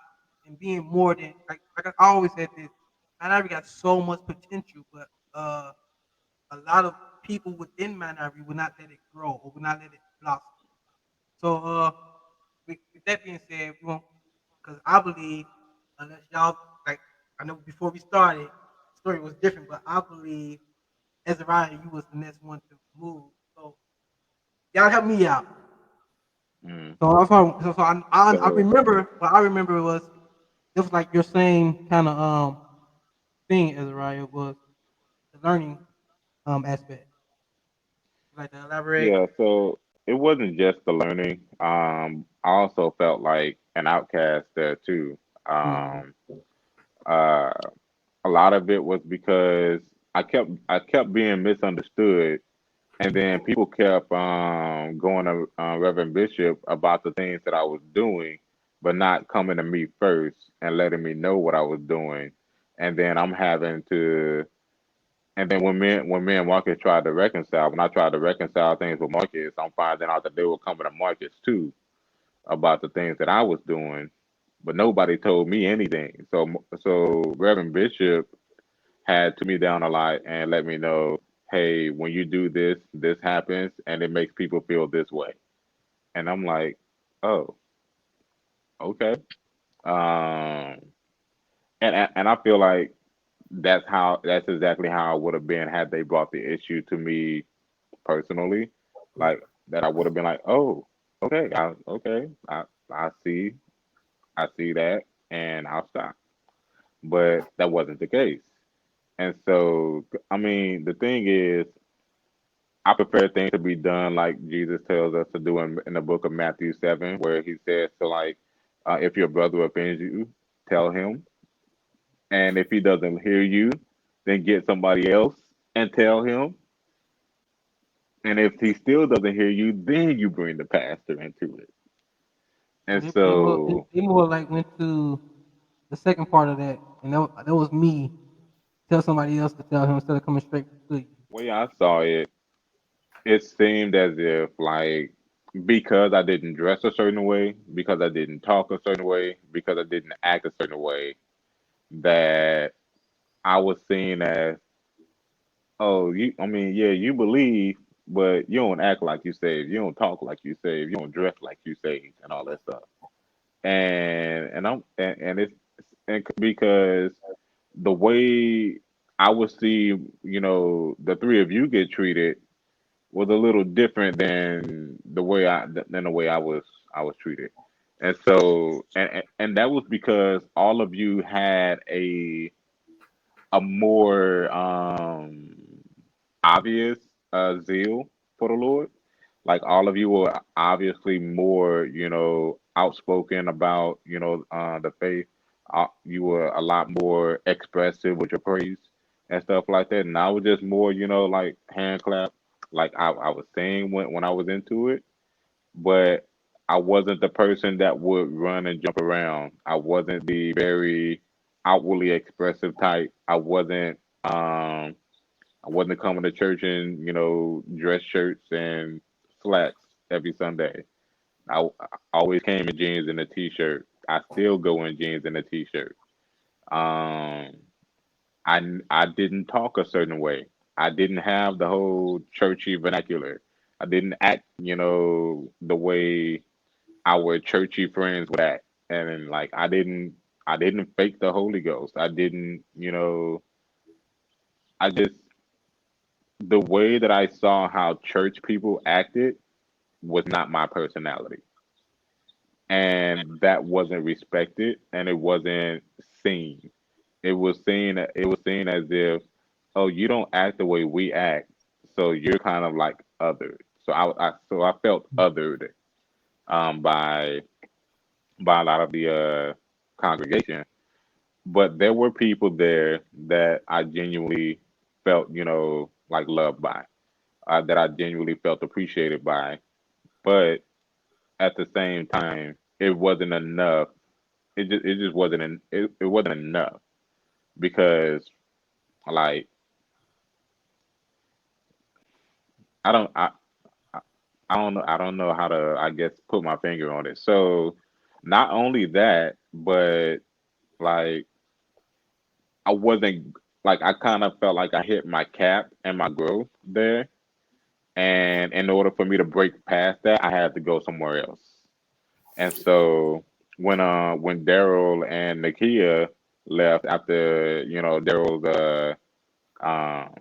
and being more than like I always said this. Mount Ivory got so much potential, but a lot of people within Mount Ivory will not let it grow or will not let it blossom. So with that being said, we won't because I believe unless y'all like I know before we started, the story was different, but I believe Ezra, you was the next one to move. So y'all help me out. Mm. So I So remember what I remember was it was like your same kind of thing as Raya was the learning aspect. Like to elaborate. yeah, so it wasn't just the learning. I also felt like an outcast there too. Mm-hmm. Um, uh, a lot of it was because I kept being misunderstood, and then people kept going to Reverend Bishop about the things that I was doing, but not coming to me first and letting me know what I was doing, and then I'm having to. And then when me and Marcus tried to reconcile, when I tried to reconcile things with Marcus, I'm finding out that they were coming to Marcus too about the things that I was doing, but nobody told me anything. So Reverend Bishop had to me down a lot and let me know, hey, when you do this, this happens, and it makes people feel this way. And I'm like, oh, okay. Um, and I feel like that's exactly how it would have been had they brought the issue to me personally, like that I would have been like, oh, I see, I see that, and I'll stop. But that wasn't the case. And so, I mean, the thing is, I prefer things to be done like Jesus tells us to do in the book of Matthew 7, where he says to like, if your brother offends you, tell him, and if he doesn't hear you, then get somebody else and tell him. And if he still doesn't hear you, then you bring the pastor into it. So And so, they more like went to the second part of that, and that was me tell somebody else to tell him instead of coming straight to you. way I saw it, it seemed as if like because I didn't dress a certain way, because I didn't talk a certain way, because I didn't act a certain way, that I was seen as, oh, I mean, yeah, you believe, but you don't act like you saved, you don't talk like you saved, you don't dress like you saved, and all that stuff. And it's and because the way I would see, the three of you get treated was a little different than the way I was treated. And so and that was because all of you had a more obvious zeal for the Lord. Like all of you were obviously more, outspoken about, the faith. You were a lot more expressive with your praise and stuff like that. And I was just more, like hand clap, like I was saying when I was into it, but I wasn't the person that would run and jump around. I wasn't the very outwardly expressive type. I wasn't coming to church in, dress shirts and slacks every Sunday. I always came in jeans and a t-shirt. I still go in jeans and a t-shirt. Um, I didn't talk a certain way. I didn't have the whole churchy vernacular. I didn't act, the way our churchy friends would act. And then, like I didn't fake the Holy Ghost. I didn't, I just the way that I saw how church people acted was not my personality. And that wasn't respected and it wasn't seen. It was seen as if, oh, you don't act the way we act, so you're kind of like othered. So I felt othered. by a lot of the congregation. But there were people there that I genuinely felt, like loved by, that I genuinely felt appreciated by. But at the same time, it wasn't enough. It just wasn't it wasn't enough because like I don't I, I don't know how to, I guess, put my finger on it. So not only that, but like I wasn't like I kind of felt like I hit my cap and my growth there. And in order for me to break past that, I had to go somewhere else. And so when Daryl and Nakia left after, Daryl's um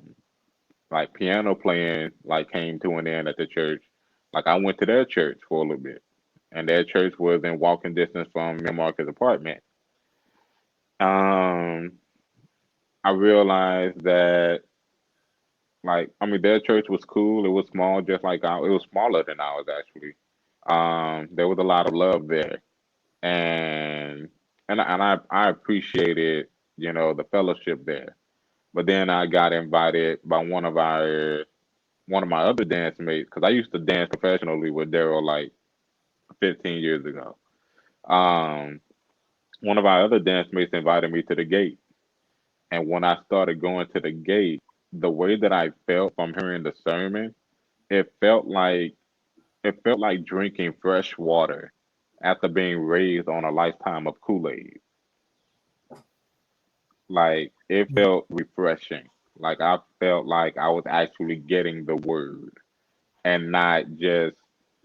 like piano playing like came to an end at the church, like I went to their church for a little bit. And their church was in walking distance from me and Marcus' apartment. Um I realized that, like, I mean, their church was cool. It was small, just like it was smaller than ours actually. There was a lot of love there, and I appreciated, the fellowship there. But then I got invited by one of my other dance mates, because I used to dance professionally with Daryl like 15 years ago. Um, One of our other dance mates invited me to the gate, and when I started going to the gate, the way that I felt from hearing the sermon, it felt like it felt like drinking fresh water after being raised on a lifetime of Kool-Aid. Like it felt refreshing. Like I felt like I was actually getting the word and not just,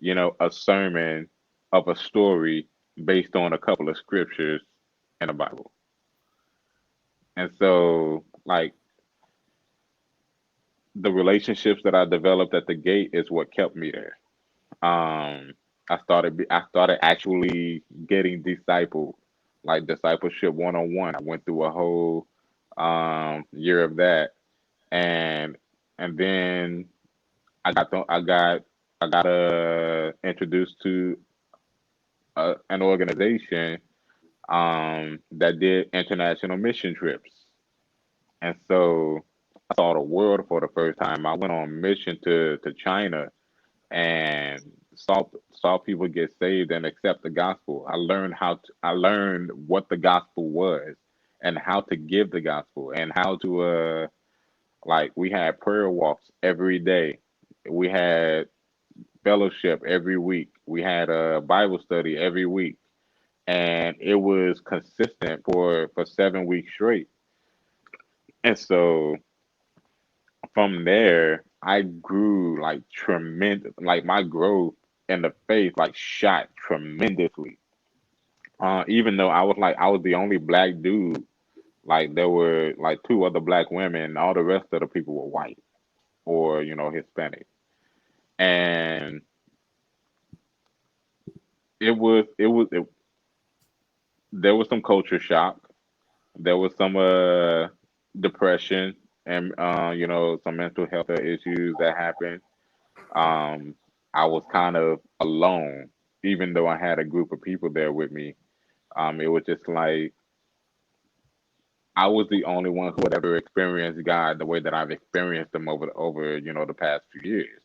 a sermon of a story based on a couple of scriptures in the Bible. And so, like, the relationships that I developed at the gate is what kept me there. I started actually getting discipled, like discipleship 101. I went through a whole year of that, and then I got introduced to an organization that did international mission trips, and so I saw the world for the first time. I went on mission to China and saw people get saved and accept the gospel. I learned what the gospel was and how to give the gospel and how to like we had prayer walks every day. We had fellowship every week. We had a Bible study every week, and it was consistent for 7 weeks straight. And so from there, I grew like tremendous. Like my growth in the faith like shot tremendously. Even though I was the only black dude, like there were like two other black women, and all the rest of the people were white or Hispanic, and it there was some culture shock. There was some depression and some mental health issues that happened. Um, I was kind of alone, even though I had a group of people there with me. It was just like I was the only one who had ever experienced God the way that I've experienced Him over the past few years,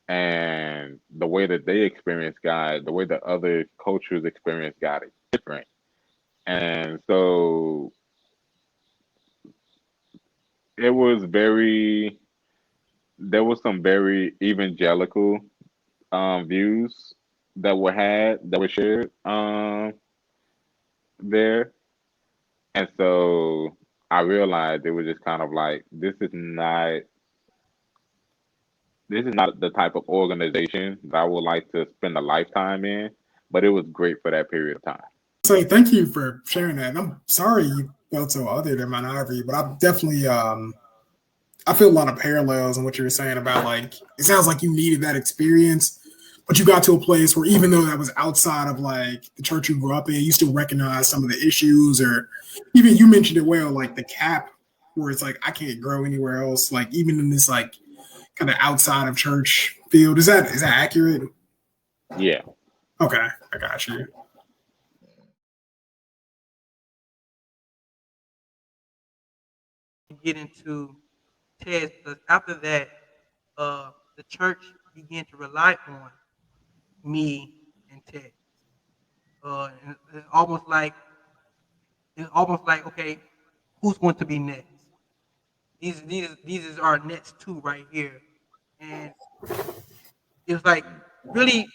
and the way that they experience God, the way that other cultures experience God is different. And so it was very there was some very evangelical views that were shared there, and so I realized it was just kind of like this is not the type of organization that I would like to spend a lifetime in, but it was great for that period of time. Say thank you for sharing that. And I'm sorry you felt so other than Minority, but I definitely I feel a lot of parallels in what you were saying about like it sounds like you needed that experience, but you got to a place where even though that was outside of like the church you grew up in, you still recognize some of the issues, or even you mentioned it well, like the cap where it's like I can't grow anywhere else, like even in this like kind of outside of church field. Is that accurate? Yeah. Okay, I got you. Get into Ted because after that, the church began to rely on me and Ted. And it's almost like okay, who's going to be next? These is our next two right here, and it was like really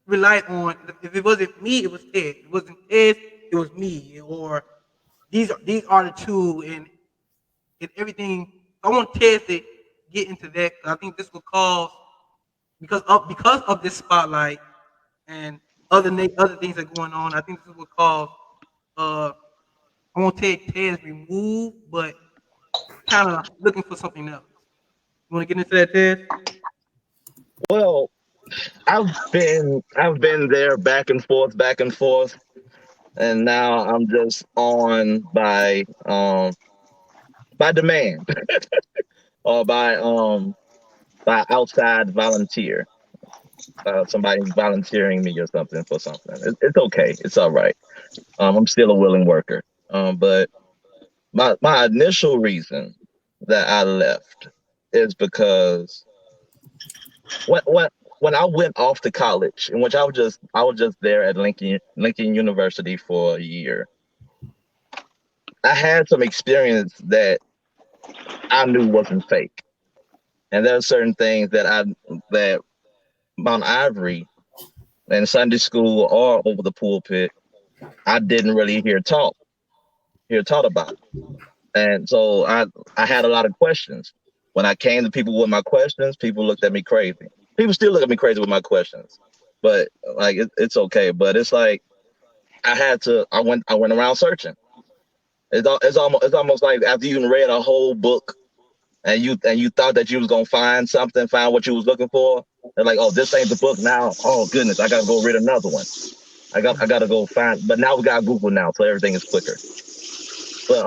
rely on. If it wasn't me, it was Ted. If it wasn't Ted, it was me. Or these are the two, and everything. I want Ted to get into that. I think this will cause because of this spotlight and other things that are going on. I think this will cause uh I won't take Ted's removed, but kind of looking for something else. You want to get into that, Ted? Well, I've been there back and forth, and now I'm just on by demand or by outside volunteer. Somebody's volunteering me or something for something. It's okay. It's all right. I'm still a willing worker. But my initial reason that I left is because when when when I went off to college, in which I was just there at Lincoln University for a year, I had some experience that I knew wasn't fake, and there are certain things that Mount Ivory and Sunday school or over the pulpit I didn't really hear taught about. And so I had a lot of questions. When I came to people with my questions, people looked at me crazy. People still look at me crazy with my questions, but like it's okay. But it's like I went around searching. It's almost like after you read a whole book and you thought that you was gonna find what you was looking for. They're like, oh, this ain't the book now. Oh goodness, I gotta go read another one. I gotta go find. But now we got Google now, so everything is quicker. But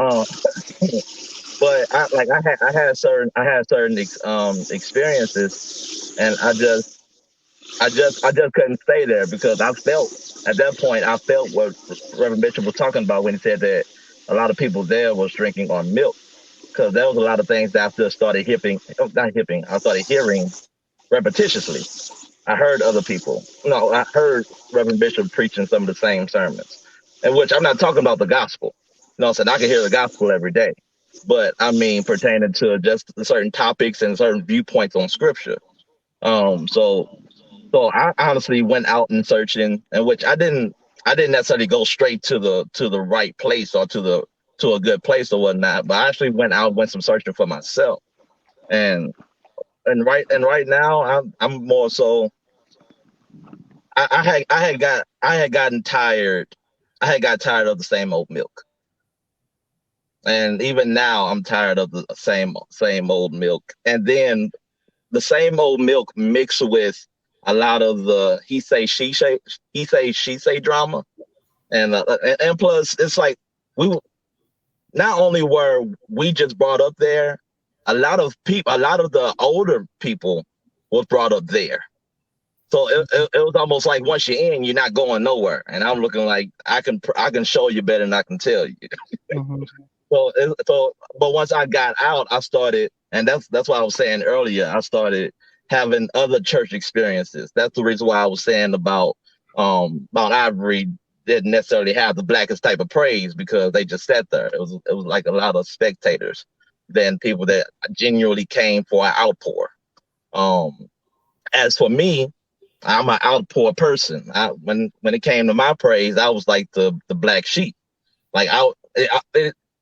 but I had certain experiences, and I just couldn't stay there because I felt at that point I felt what Reverend Bishop was talking about when he said that a lot of people there was drinking on milk, because there was a lot of things that I just started hipping, oh, not hipping, I started hearing repetitiously. I heard other people. No, I heard Reverend Bishop preaching some of the same sermons, in which I'm not talking about the gospel. You know what I'm saying? I can hear the gospel every day, but I mean pertaining to just certain topics and certain viewpoints on scripture. So I honestly went out and searching, in which I didn't necessarily go straight to the right place or to a good place or whatnot, but I actually went some searching for myself. And right now I'm more so I had gotten tired. I had got tired of the same old milk. And even now I'm tired of the same old milk. And then the same old milk mixed with a lot of the he say drama. And plus it's like we not only were we just brought up there, a lot of the older people was brought up there. So it was almost like once you're in, you're not going nowhere. And I'm looking like I can show you better than I can tell you. Mm-hmm. But once I got out, I started, and that's what I was saying earlier. I started having other church experiences. That's the reason why I was saying about Mount Ivory didn't necessarily have the blackest type of praise, because they just sat there. It was like a lot of spectators than people that genuinely came for an outpour. Um, as for me, I'm an outpour person. When it came to my praise, I was like the black sheep. Like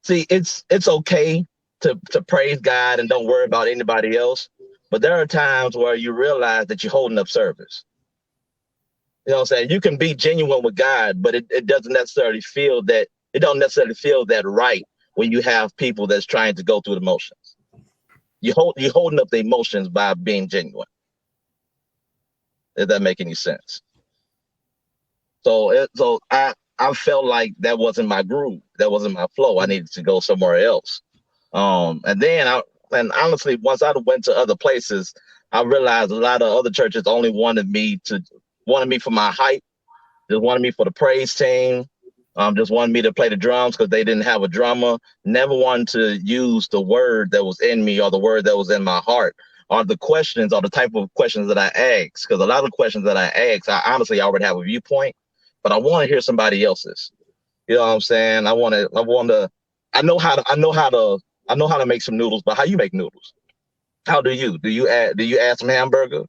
see, it's okay to praise God and don't worry about anybody else, but there are times where you realize that you're holding up service. You know what I'm saying? You can be genuine with God, but it doesn't necessarily feel that it don't necessarily feel that right when you have people that's trying to go through the motions. You're holding up the emotions by being genuine. If that make any sense. So I felt like that wasn't my groove. That wasn't my flow. I needed to go somewhere else. And honestly, once I went to other places, I realized a lot of other churches only wanted me for my hype Just wanted me for the praise team. Just wanted me to play the drums because they didn't have a drummer. Never wanted to use the word that was in me or the word that was in my heart or the questions or the type of questions that I ask. Because a lot of questions that I ask, I honestly already have a viewpoint, but I want to hear somebody else's. You know what I'm saying? I know how to make some noodles, but how you make noodles? How do you? Do you add some hamburger?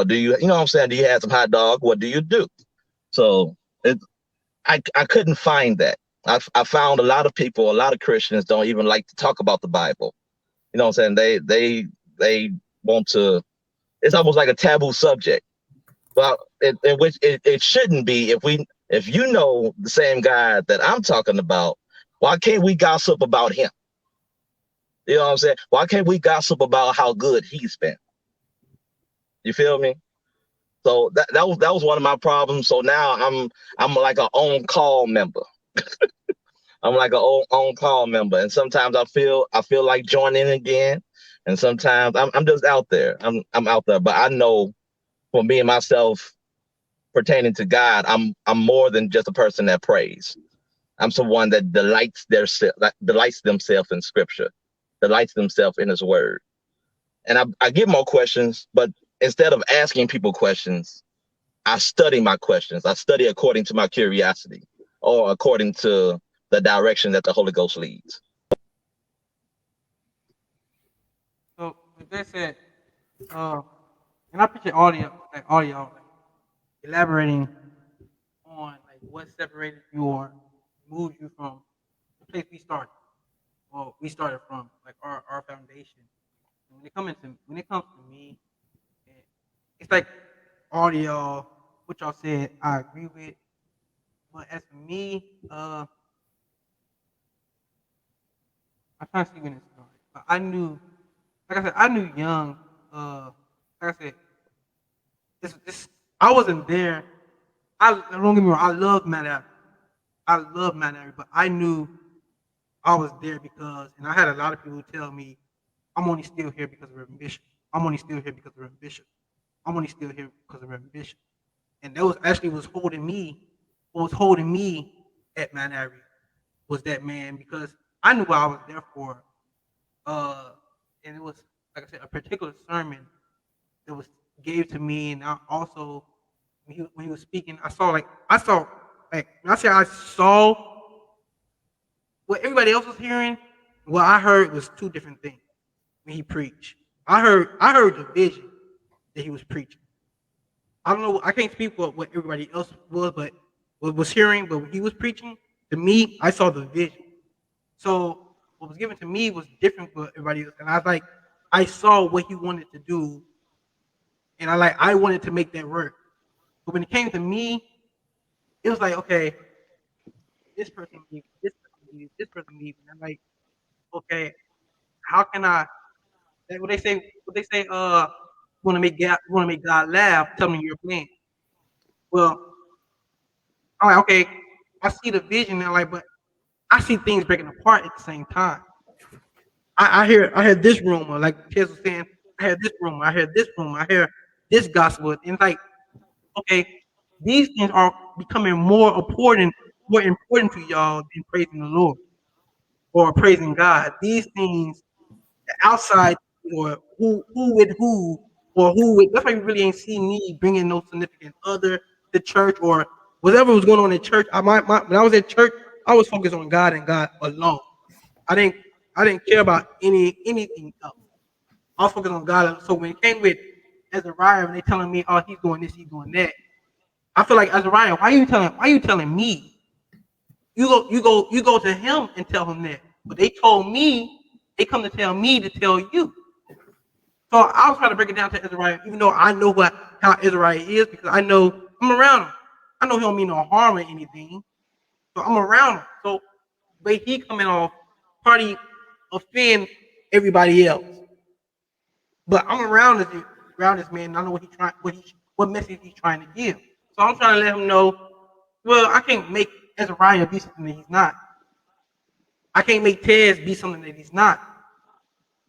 You know what I'm saying? Do you add some hot dog? What do you do? So it, I couldn't find that. I found a lot of people, a lot of Christians don't even like to talk about the Bible. You know what I'm saying? They want to. It's almost like a taboo subject. Well, it shouldn't be if you know the same guy that I'm talking about. Why can't we gossip about him? You know what I'm saying? Why can't we gossip about how good he's been? You feel me? So that was one of my problems. So now I'm like an on call member. I'm like an on call member, and sometimes I feel like joining again, and sometimes I'm just out there. I'm out there, but I know for me and myself pertaining to God, I'm more than just a person that prays. I'm someone that delights themselves in Scripture, delights themselves in His Word, and I get more questions, but instead of asking people questions, I study my questions. I study according to my curiosity or according to the direction that the Holy Ghost leads. So with that said, uh, and I appreciate all y'all like elaborating on like what separated you or moved you from the place we started. Well, we started from like our foundation. And when it comes to me, eh, it's like all y'all what y'all said I agree with. But as for me, I'm trying to see when it started. But I knew, like I said, I knew young. Like I said, this I wasn't there. I don't get me wrong. I love Matt Avery. I love Matt Avery, but I knew I was there because, and I had a lot of people tell me, I'm only still here because of Reverend Bishop. I'm only still here because of Reverend Bishop. I'm only still here because of Reverend Bishop. And that was actually what was holding me at Mount Airy was that man because I knew what I was there for. Uh, and it was like I said, a particular sermon that was gave to me, and I also when he was speaking, I saw like when I say I saw what everybody else was hearing, what I heard was two different things when he preached. I heard the vision that he was preaching. I don't know. I can't speak for what everybody else was, but what was hearing. But when he was preaching to me, I saw the vision. So what was given to me was different for everybody else, and I was like, I saw what he wanted to do, and I wanted to make that work. But when it came to me, it was like, okay, this person needs, this person needs, this person needs, and I'm like, okay, how can I? Like what they say, want to make God laugh. Tell me your plan. Well, I'm like, okay, I see the vision and like, but I see things breaking apart at the same time. I hear this rumor, like Tess was saying, I hear this rumor, I hear this rumor, I hear this gospel, and it's like, okay, these things are becoming more important to y'all than praising the Lord or praising God. These things outside or who with who or who with that's why you really ain't see me bringing no significant other to church or whatever was going on in church. When I was at church, I was focused on God and God alone. I didn't I didn't care about anything else. I was focused on God. So when it came with Azariah and they telling me, oh, he's doing this, he's doing that, I feel like Azariah, why you telling me? You go to him and tell him that. But they told me, they come to tell me to tell you. So I was trying to break it down to Azariah, even though I know how Azariah is because I know I'm around him. I know he don't mean no harm or anything. So I'm around him. So the way he coming off, party offend everybody else. But I'm around this man. And I know what message he's trying to give. So I'm trying to let him know. Well, I can't make Azariah be something that he's not. I can't make Tez be something that he's not.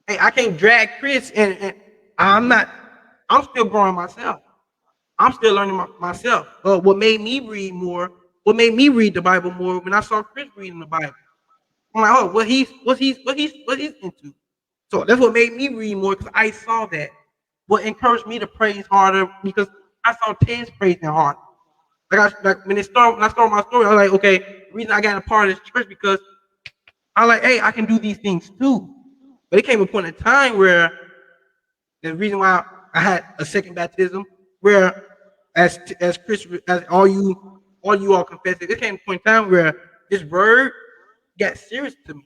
Hey, I can't drag Chris and I'm not. I'm still growing myself. I'm still learning myself. What made me read more? What made me read the Bible more when I saw Chris reading the Bible? I'm like, oh, what he's into. So that's what made me read more because I saw that. What encouraged me to praise harder because I saw Ted's praising harder. Like when I started my story, I was like, okay, the reason I got a part of this church because I like, hey, I can do these things too. But it came a point in time where the reason why I had a second baptism, where as Chris, as all you all confess it, came a point in time where this word got serious to me.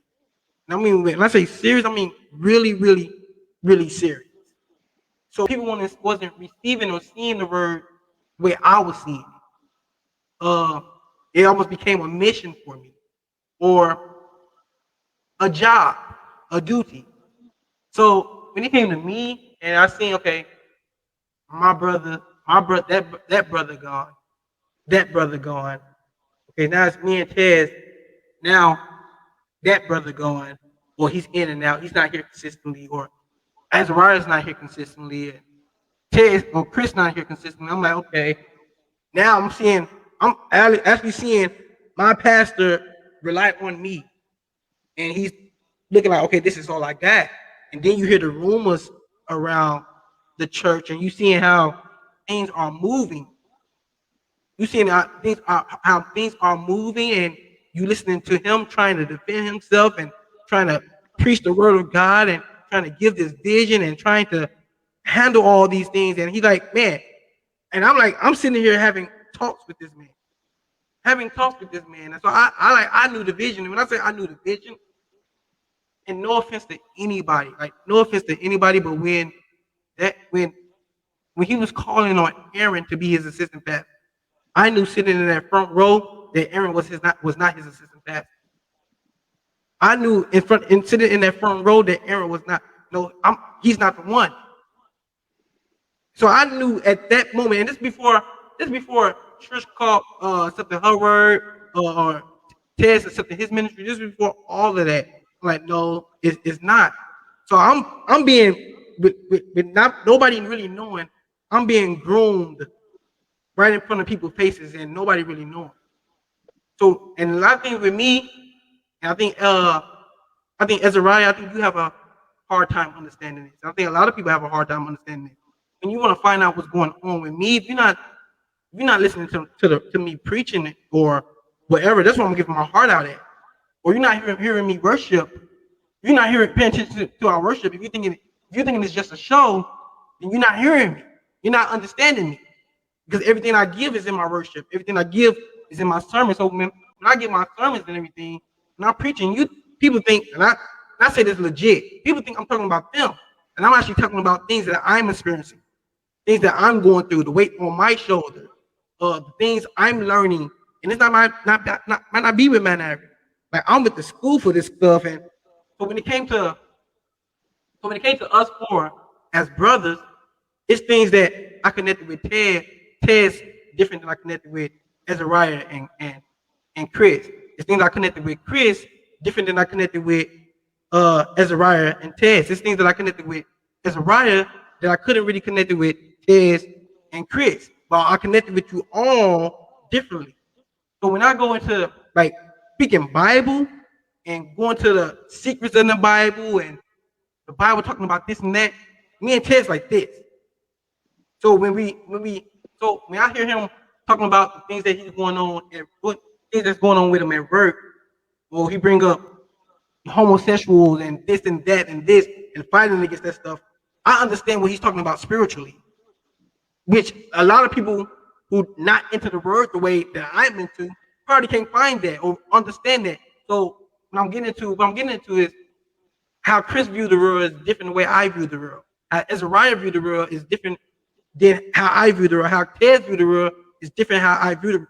And I mean, when I say serious, I mean really, really, really serious. So people wasn't receiving or seeing the word where I was seeing it. It almost became a mission for me, or a job, a duty. So when it came to me, and I seen, okay, that brother gone, that brother gone. Okay, now it's me and Tez. Now that brother gone, or he's in and out. He's not here consistently, or Azariah's not here consistently, and Tez or Chris not here consistently. I'm like, okay, now I'm actually seeing my pastor rely on me, and he's looking like, okay, this is all I got. And then you hear the rumors around the church, and you seeing how things are moving. You seeing how things are moving, and you listening to him trying to defend himself and trying to preach the word of God and trying to give this vision and trying to handle all these things. And he's like, man, and I'm like, I'm sitting here having talks with this man, And so I knew the vision. And when I say I knew the vision, and no offense to anybody, but that when he was calling on Aaron to be his assistant pastor, I knew sitting in that front row that Aaron was not his assistant pastor. I knew sitting in that front row that Aaron was not. No, he's not the one. So I knew at that moment, and this before Trish called something her word, or Ted said something his ministry. This before all of that. I'm like, no, it's not. So I'm being with not nobody really knowing. I'm being groomed right in front of people's faces, and nobody really knowing. So, and a lot of things with me, and I think Ezariah, I think you have a hard time understanding this. I think a lot of people have a hard time understanding it. When you want to find out what's going on with me, if you're not listening to me preaching it or whatever, that's what I'm giving my heart out at. Or you're not hearing me worship, you're not paying attention to our worship. If you're thinking it's just a show, then you're not hearing me. You're not understanding me. Because everything I give is in my worship. Everything I give is in my sermon. So when I give my sermons and everything, when I'm preaching, people think, and I say this legit, people think I'm talking about them. And I'm actually talking about things that I'm experiencing, things that I'm going through, the weight on my shoulder, the things I'm learning. And it's might not be with man average. Like I'm with the school for this stuff. And so when it came to us four as brothers, it's things that I connected with Ted. Ted's different than I connected with Ezariah and Chris. It's things I connected with Chris different than I connected with Ezariah and Ted. It's things that I connected with Ezariah that I couldn't really connect with Ted and Chris. But I connected with you all differently. So when I go into like speaking Bible and going to the secrets in the Bible and the Bible talking about this and that, me and Ted's like this. So when I hear him talking about the things that he's going on and what things that's going on with him at work, or he bring up homosexuals and this and that and this and fighting against that stuff, I understand what he's talking about spiritually, which a lot of people who not into the word the way that I'm into probably can't find that or understand that. So what I'm getting into is how Chris viewed the world is different the way I view the world. How Ezariah viewed the world is different than how I view the world. How Ted view the world is different how I view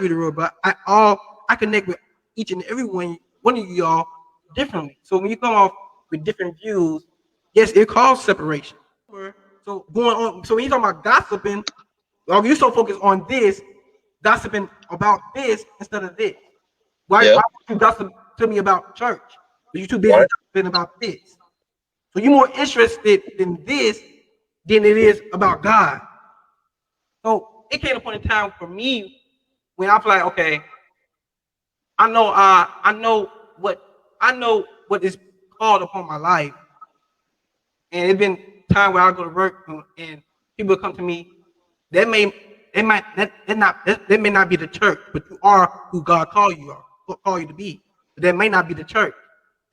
the world. But I connect with each and every one of y'all differently. So when you come off with different views, yes, it causes separation. So going on, so when you talking about gossiping, well, you're so focused on this, gossiping about this instead of this. Why would you gossip to me about church? You're too busy gossiping about this. So you're more interested in this than it is about God. So it came to a point in time for me when I was like, okay, what I know what is called upon my life, and it's been time where I go to work and people come to me. That may they might that may not be the church, but you are who God call you to be. But that may not be the church.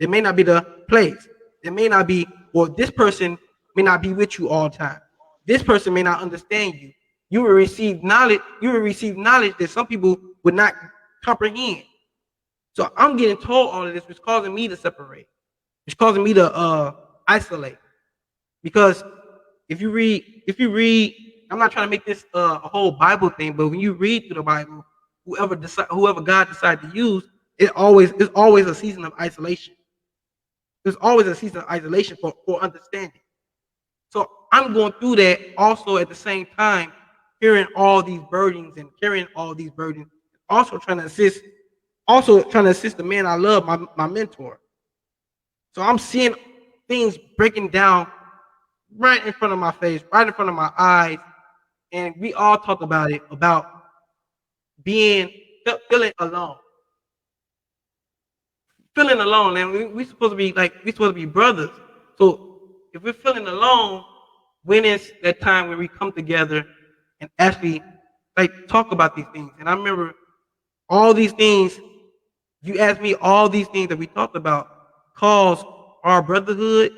That may not be the place. That may not be, or this person may not be with you all the time. This person may not understand you. You will receive knowledge. You will receive knowledge that some people would not comprehend. So I'm getting told all of this, which is causing me to separate. It's causing me to isolate. Because if you read, I'm not trying to make this a whole Bible thing, but when you read through the Bible, whoever God decided to use, it's always a season of isolation. There's always a season of isolation for understanding. So I'm going through that also at the same time, hearing all these burdens and carrying all these burdens, also trying to assist the man I love, my mentor. So I'm seeing things breaking down right in front of my face, right in front of my eyes. And we all talked about it, about being feeling alone. Feeling alone, and we supposed to be brothers. So if we're feeling alone, when is that time when we come together and actually talk about these things? And I remember all these things. You asked me all these things that we talked about cause our brotherhood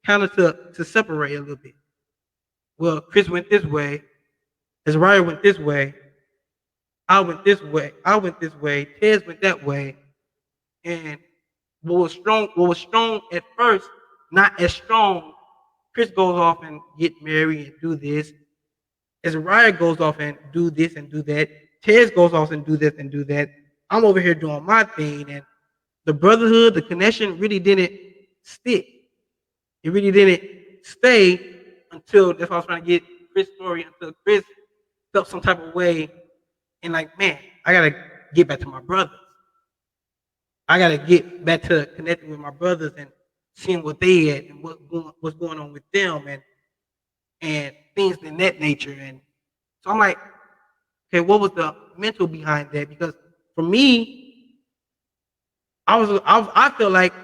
kind of to separate a little bit. Well, Chris went this way, Azariah went this way, I went this way, Tez went that way, and what was strong at first, not as strong. Chris goes off and get married and do this. Azariah goes off and do this and do that. Tez goes off and do this and do that. I'm over here doing my thing, and the brotherhood, the connection really didn't stick. It really didn't stay until that's what I was trying to get Chris' story, until Chris felt some type of way and man, I gotta get back to my brothers. I gotta get back to connecting with my brothers and seeing what they at and what's going on with them and things in that nature. And so I'm like, okay, what was the mental behind that? Because for me, I felt like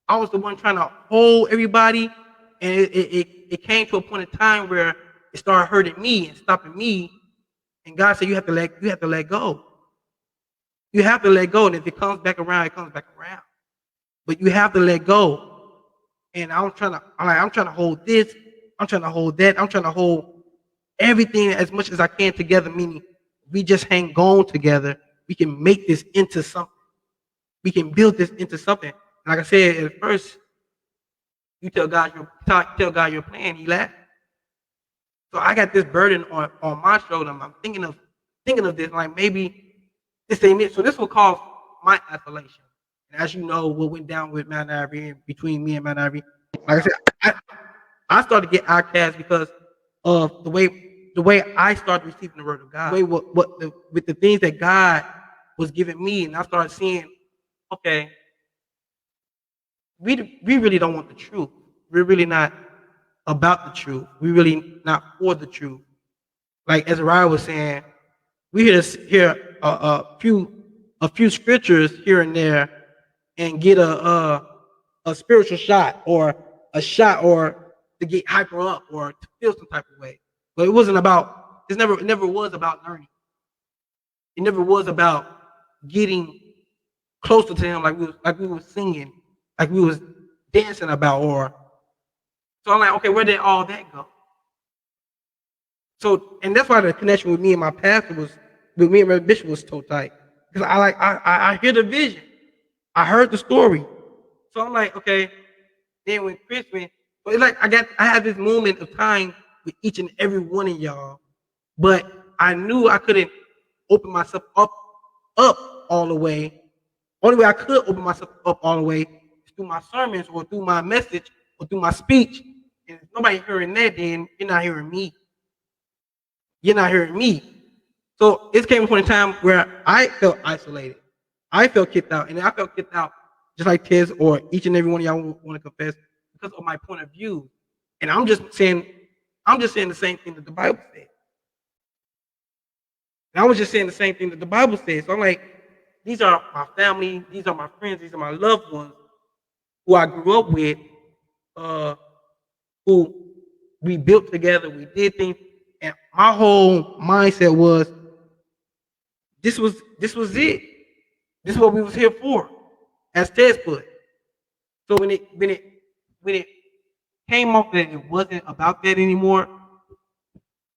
I was the one trying to hold everybody, and it came to a point in time where it started hurting me and stopping me. And God said, you have to let go. You have to let go, and if it comes back around, it comes back around. But you have to let go. And I'm trying to hold this. I'm trying to hold that. I'm trying to hold everything as much as I can together. Meaning, we just hang on together. We can make this into something. We can build this into something. Like I said at first, you tell God your plan. He laughed. So I got this burden on my shoulder. I'm thinking of this, like maybe this ain't it. So this will cause my isolation. And as you know, what went down with Mount Ivory and between me and Mount Ivory, like I said, I started to get outcast because of the way I started receiving the word of God. With the things that God was giving me, and I started seeing, okay, we really don't want the truth. We're really not about the truth. We really not for the truth. Like Azariah was saying, we hear a few scriptures here and there and get a spiritual shot or a shot or to get hyper up or to feel some type of way. But it wasn't about it never was about learning. It never was about getting closer to him like we were singing, like we was dancing about or so I'm like, okay, where did all that go? So, and that's why the connection with me and my pastor with me and Reverend Bishop was so tight. Because I hear the vision. I heard the story. So I'm like, okay, then when Chris went, but it's like I had this moment of time with each and every one of y'all, but I knew I couldn't open myself up all the way. Only way I could open myself up all the way is through my sermons or through my message or through my speech. And if nobody hearing that, then you're not hearing me. You're not hearing me. So it came to a point in time where I felt isolated. I felt kicked out. And I felt kicked out just like Tez or each and every one of y'all want to confess because of my point of view. And I'm just saying the same thing that the Bible said. And I was just saying the same thing that the Bible says. So I'm like, these are my family, these are my friends, these are my loved ones who I grew up with, uh, who we built together, we did things, and my whole mindset was this was it. This is what we was here for, as Ted put. So when it came off that it wasn't about that anymore,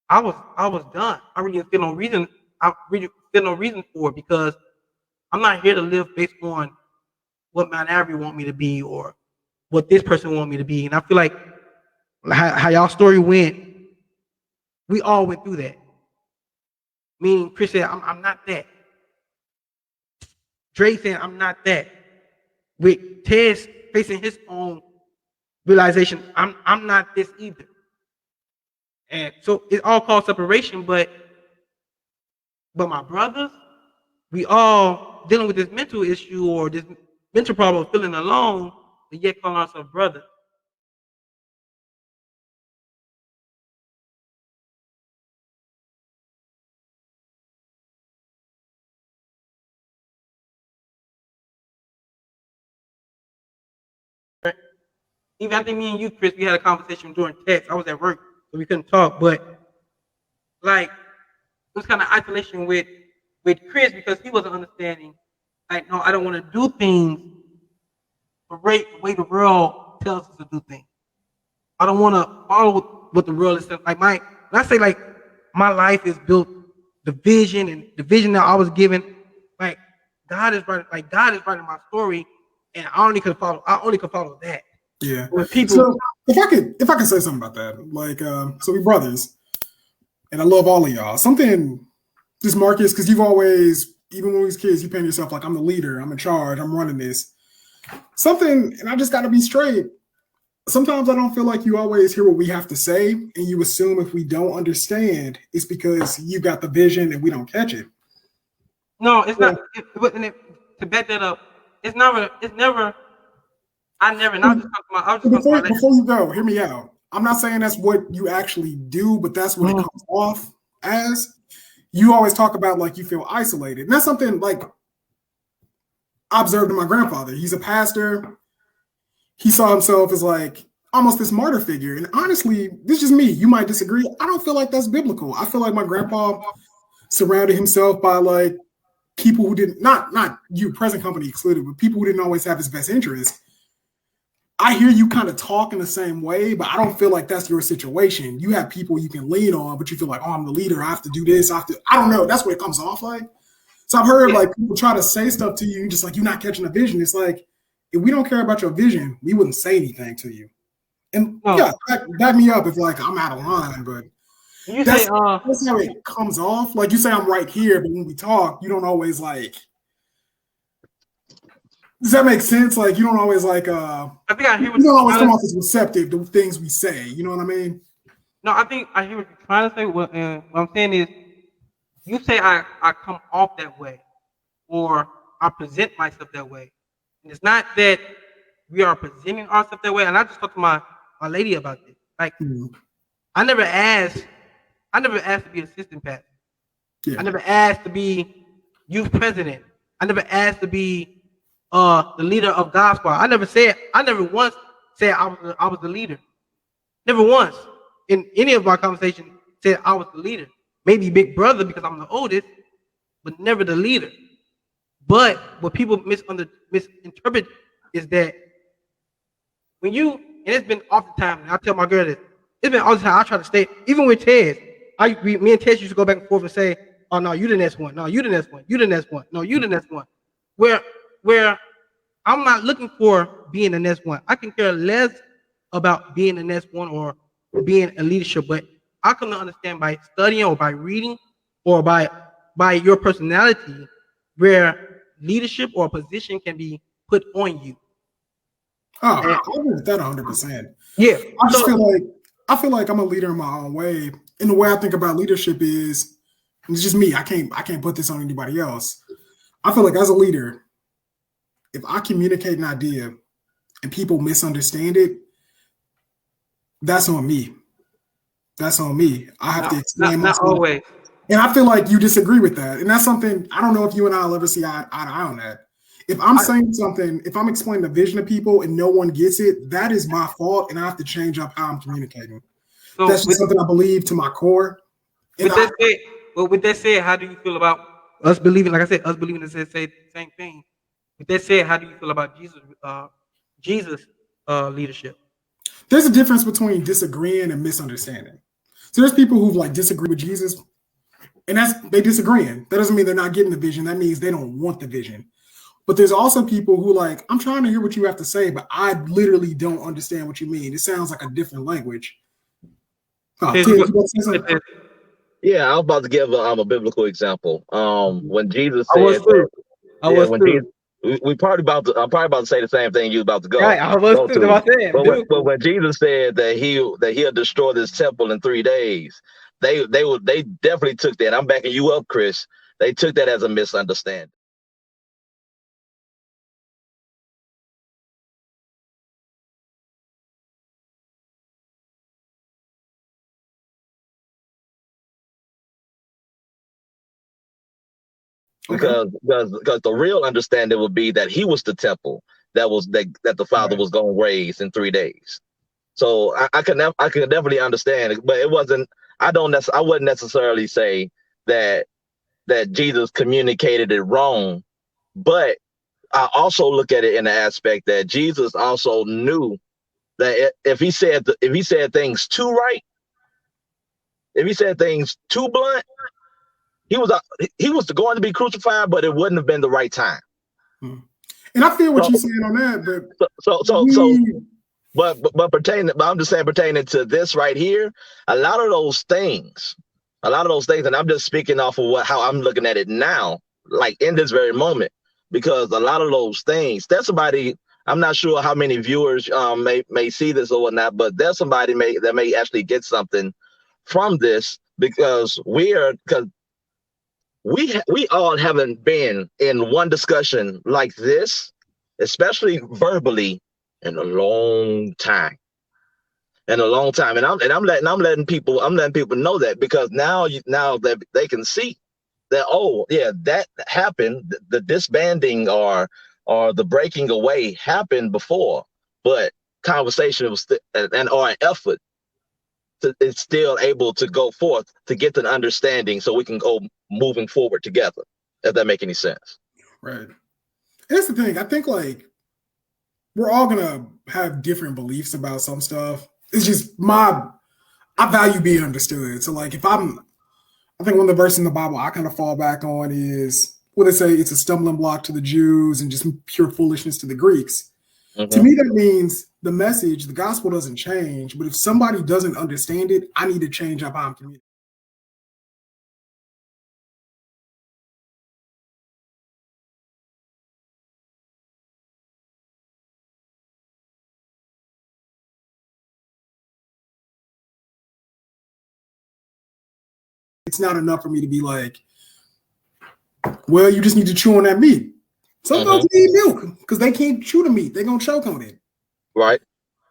I was done. I really didn't feel no reason. I really feel no reason for it because I'm not here to live based on what Mount Avery want me to be or what this person want me to be. And I feel like how y'all story went, we all went through that. Meaning Chris said, I'm not that. Dre said, I'm not that. With Ted facing his own realization, I'm not this either. And so it all caused separation, but my brothers, we all dealing with this mental issue or this mental problem of feeling alone, but yet calling ourselves brothers. Even I think me and you, Chris, we had a conversation during text. I was at work, so we couldn't talk. But like it was kind of isolation with Chris because he wasn't understanding. Like, no, I don't want to do things the way the world tells us to do things. I don't want to follow what the world is saying. Like when I say like my life is built, the vision that I was given, like God is writing my story, and I only could follow that. Yeah. When people, So if I could say something about that, like so we brothers, and I love all of y'all. Something just Marcus, because you've always, even when we was kids, you paint yourself like I'm the leader, I'm in charge, I'm running this. Something, and I just gotta be straight. Sometimes I don't feel like you always hear what we have to say, and you assume if we don't understand, it's because you got the vision and we don't catch it. no, it's not. To back that up, it's never. It's never. I never. And I was just talking about. I was just talking about. Before you go, hear me out. I'm not saying that's what you actually do, but that's what it comes off as. You always talk about like you feel isolated. And that's something like I observed in my grandfather. He's a pastor. He saw himself as like almost this martyr figure. And honestly, this is just me. You might disagree. I don't feel like that's biblical. I feel like my grandpa surrounded himself by like people who didn't, not you, present company excluded, but people who didn't always have his best interest. I hear you kind of talk in the same way, but I don't feel like that's your situation. You have people you can lean on, but you feel like, oh, I'm the leader. I have to do this. I don't know. That's what it comes off like. So I've heard like people try to say stuff to you, just like you're not catching a vision. It's like, if we don't care about your vision, we wouldn't say anything to you. And yeah, back me up if like I'm out of line, but that's how it comes off. Like you say, I'm right here, but when we talk, you don't always like. Does that make sense? Like you don't always like. I think I hear what you don't always come off as receptive to things we say. You know what I mean? No, I think I hear what you're trying to say. What I'm saying is, you say I come off that way, or I present myself that way. And it's not that we are presenting ourselves that way. And I just talked to my lady about this. Like, I never asked to be assistant pastor. Yeah. I never asked to be youth president. I never asked to be the leader of gospel. I never once said I was the leader. Never once in any of my conversations said I was the leader. Maybe big brother because I'm the oldest, but never the leader. But what people misinterpret is that when you, and it's been oftentimes, and I tell my girl this, it's been all the time I try to stay, even with Ted, me and Ted used to go back and forth and say, oh no, you the next one, no, you the next one, you the next one, no, you the next one. Where I'm not looking for being the next one. I can care less about being the next one or being a leadership, but I come to understand by studying or by reading or by your personality where leadership or position can be put on you. Oh, I agree with that 100%. Yeah. I feel like I'm a leader in my own way. And the way I think about leadership is, it's just me. I can't put this on anybody else. I feel like as a leader, if I communicate an idea and people misunderstand it, that's on me. That's on me. I have to explain myself. Not always. And I feel like you disagree with that. And that's something, I don't know if you and I will ever see eye to eye on that. If I'm saying something, if I'm explaining the vision to people and no one gets it, that is my fault, and I have to change up how I'm communicating. So That's just something I believe to my core. With that said, how do you feel about us believing? Like I said, us believing the same thing. With that said, how do you feel about Jesus leadership? There's a difference between disagreeing and misunderstanding. So there's people who like disagree with Jesus, and they disagreeing. That doesn't mean they're not getting the vision. That means they don't want the vision. But there's also people who like, I'm trying to hear what you have to say, but I literally don't understand what you mean. It sounds like a different language. Yeah, I was about to give a biblical example. When Jesus I was said, too. I was when too. Jesus, I'm probably about to say the same thing you about to go. Right, I was go too. to. That's what I said. But when Jesus said that he'll destroy this temple in 3 days, they definitely took that. I'm backing you up, Chris. They took that as a misunderstanding. Because the real understanding would be that he was the temple that the Father was going to raise in 3 days. So I can definitely understand it, but it wasn't. I wouldn't necessarily say that Jesus communicated it wrong, but I also look at it in the aspect that Jesus also knew that if he said things too right, if he said things too blunt, he was going to be crucified, but it wouldn't have been the right time. And I feel what you're saying on that, but but I'm just saying pertaining to this right here, a lot of those things, and I'm just speaking off of how I'm looking at it now, like in this very moment, because a lot of those things, there's somebody, I'm not sure how many viewers may see this or whatnot, but there's somebody that may actually get something from this, because we all haven't been in one discussion like this, especially verbally, in a long time. And I'm letting people know that, because now that they can see that, oh yeah, that happened, the disbanding or the breaking away happened before, but conversation was or an effort it's still able to go forth to get an understanding so we can go moving forward together, if that make any sense. Right. That's the thing. I think like we're all gonna have different beliefs about some stuff. It's just I value being understood. So like I think one of the verses in the Bible I kind of fall back on is what they say, it's a stumbling block to the Jews and just pure foolishness to the Greeks. Mm-hmm. To me, that means the message, the gospel doesn't change, but if somebody doesn't understand it, I need to change up how I'm communicating. It's not enough for me to be like, well, you just need to chew on that meat. Some folks need milk because they can't chew the meat. They're going to choke on it. Right.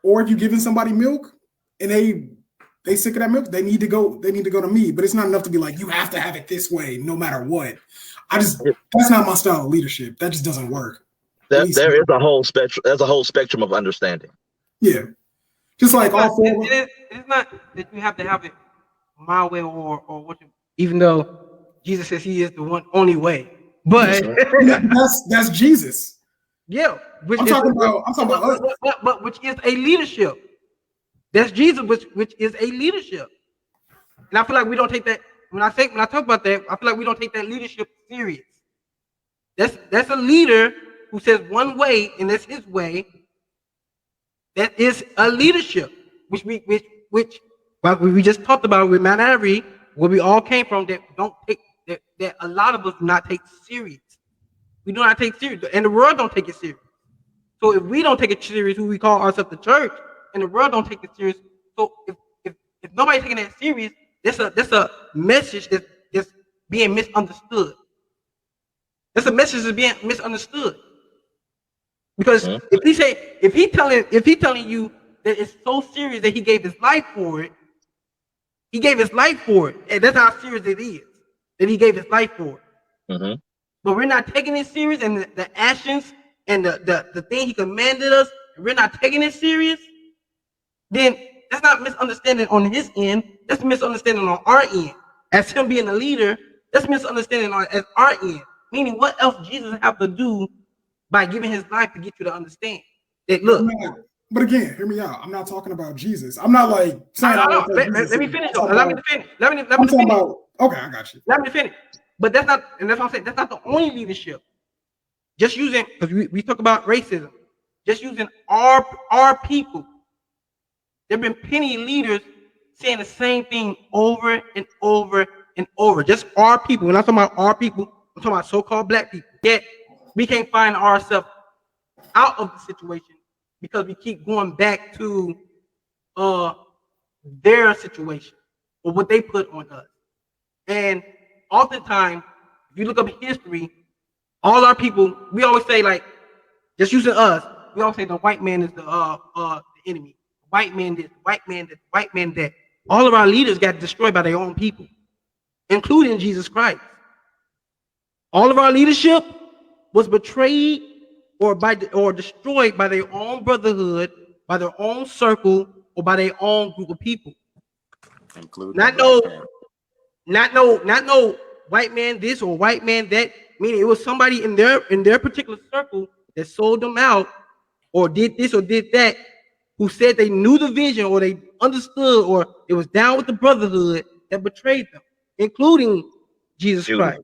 Or if you're giving somebody milk and they sick of that milk, they need to go to meat. But it's not enough to be like, you have to have it this way no matter what. That's not my style of leadership. That just doesn't work. There is a whole spectrum. There's a whole spectrum of understanding. Yeah. Just like all four. It's not that you have to have it my way or what, even though Jesus says he is the only way. But that's Jesus. Yeah. I'm talking about us. But which is a leadership. That's Jesus, which is a leadership. And I feel like we don't take that when I talk about that, I feel like we don't take that leadership serious. That's a leader who says one way and that's his way. That is a leadership, which like we just talked about with Mount Avery, where we all came from, that don't take that a lot of us do not take serious. We do not take serious, and the world don't take it serious. So if we don't take it serious, who we call ourselves the church, and the world don't take it serious, so if nobody's taking that serious, that's a message that's being misunderstood. That's a message that's being misunderstood. Because if he telling you that it's so serious that he gave his life for it, and that's how serious it is. that he gave his life for. Mm-hmm. But we're not taking it serious, and the actions and the thing he commanded us, and we're not taking it serious, then that's not misunderstanding on his end. That's misunderstanding on our end. As him being a leader, that's misunderstanding on as our end. Meaning, what else Jesus have to do by giving his life to get you to understand that? Look, but again, hear me out. I'm not talking about Jesus. I'm not like saying let me finish. Let me finish. Let me I'm talking finish. about. Okay, I got you. Let me finish. But that's not, and that's what I'm saying. That's not the only leadership. Just using, because we talk about racism. Just using our people. There've been plenty of leaders saying the same thing over and over and over. Just our people. When I'm talking about our people, I'm talking about so-called black people. Yet we can't find ourselves out of the situation because we keep going back to their situation or what they put on us. And oftentimes, if you look up history, all our people, we always say, like, just using us, we always say the white man is the enemy. White man this, white man this, white man that. All of our leaders got destroyed by their own people, including Jesus Christ. All of our leadership was betrayed or destroyed by their own brotherhood, by their own circle, or by their own group of people. Including Not no white man this or white man that. Meaning it was somebody in their particular circle that sold them out or did this or did that, who said they knew the vision or they understood or it was down with the brotherhood that betrayed them, including Jesus Christ.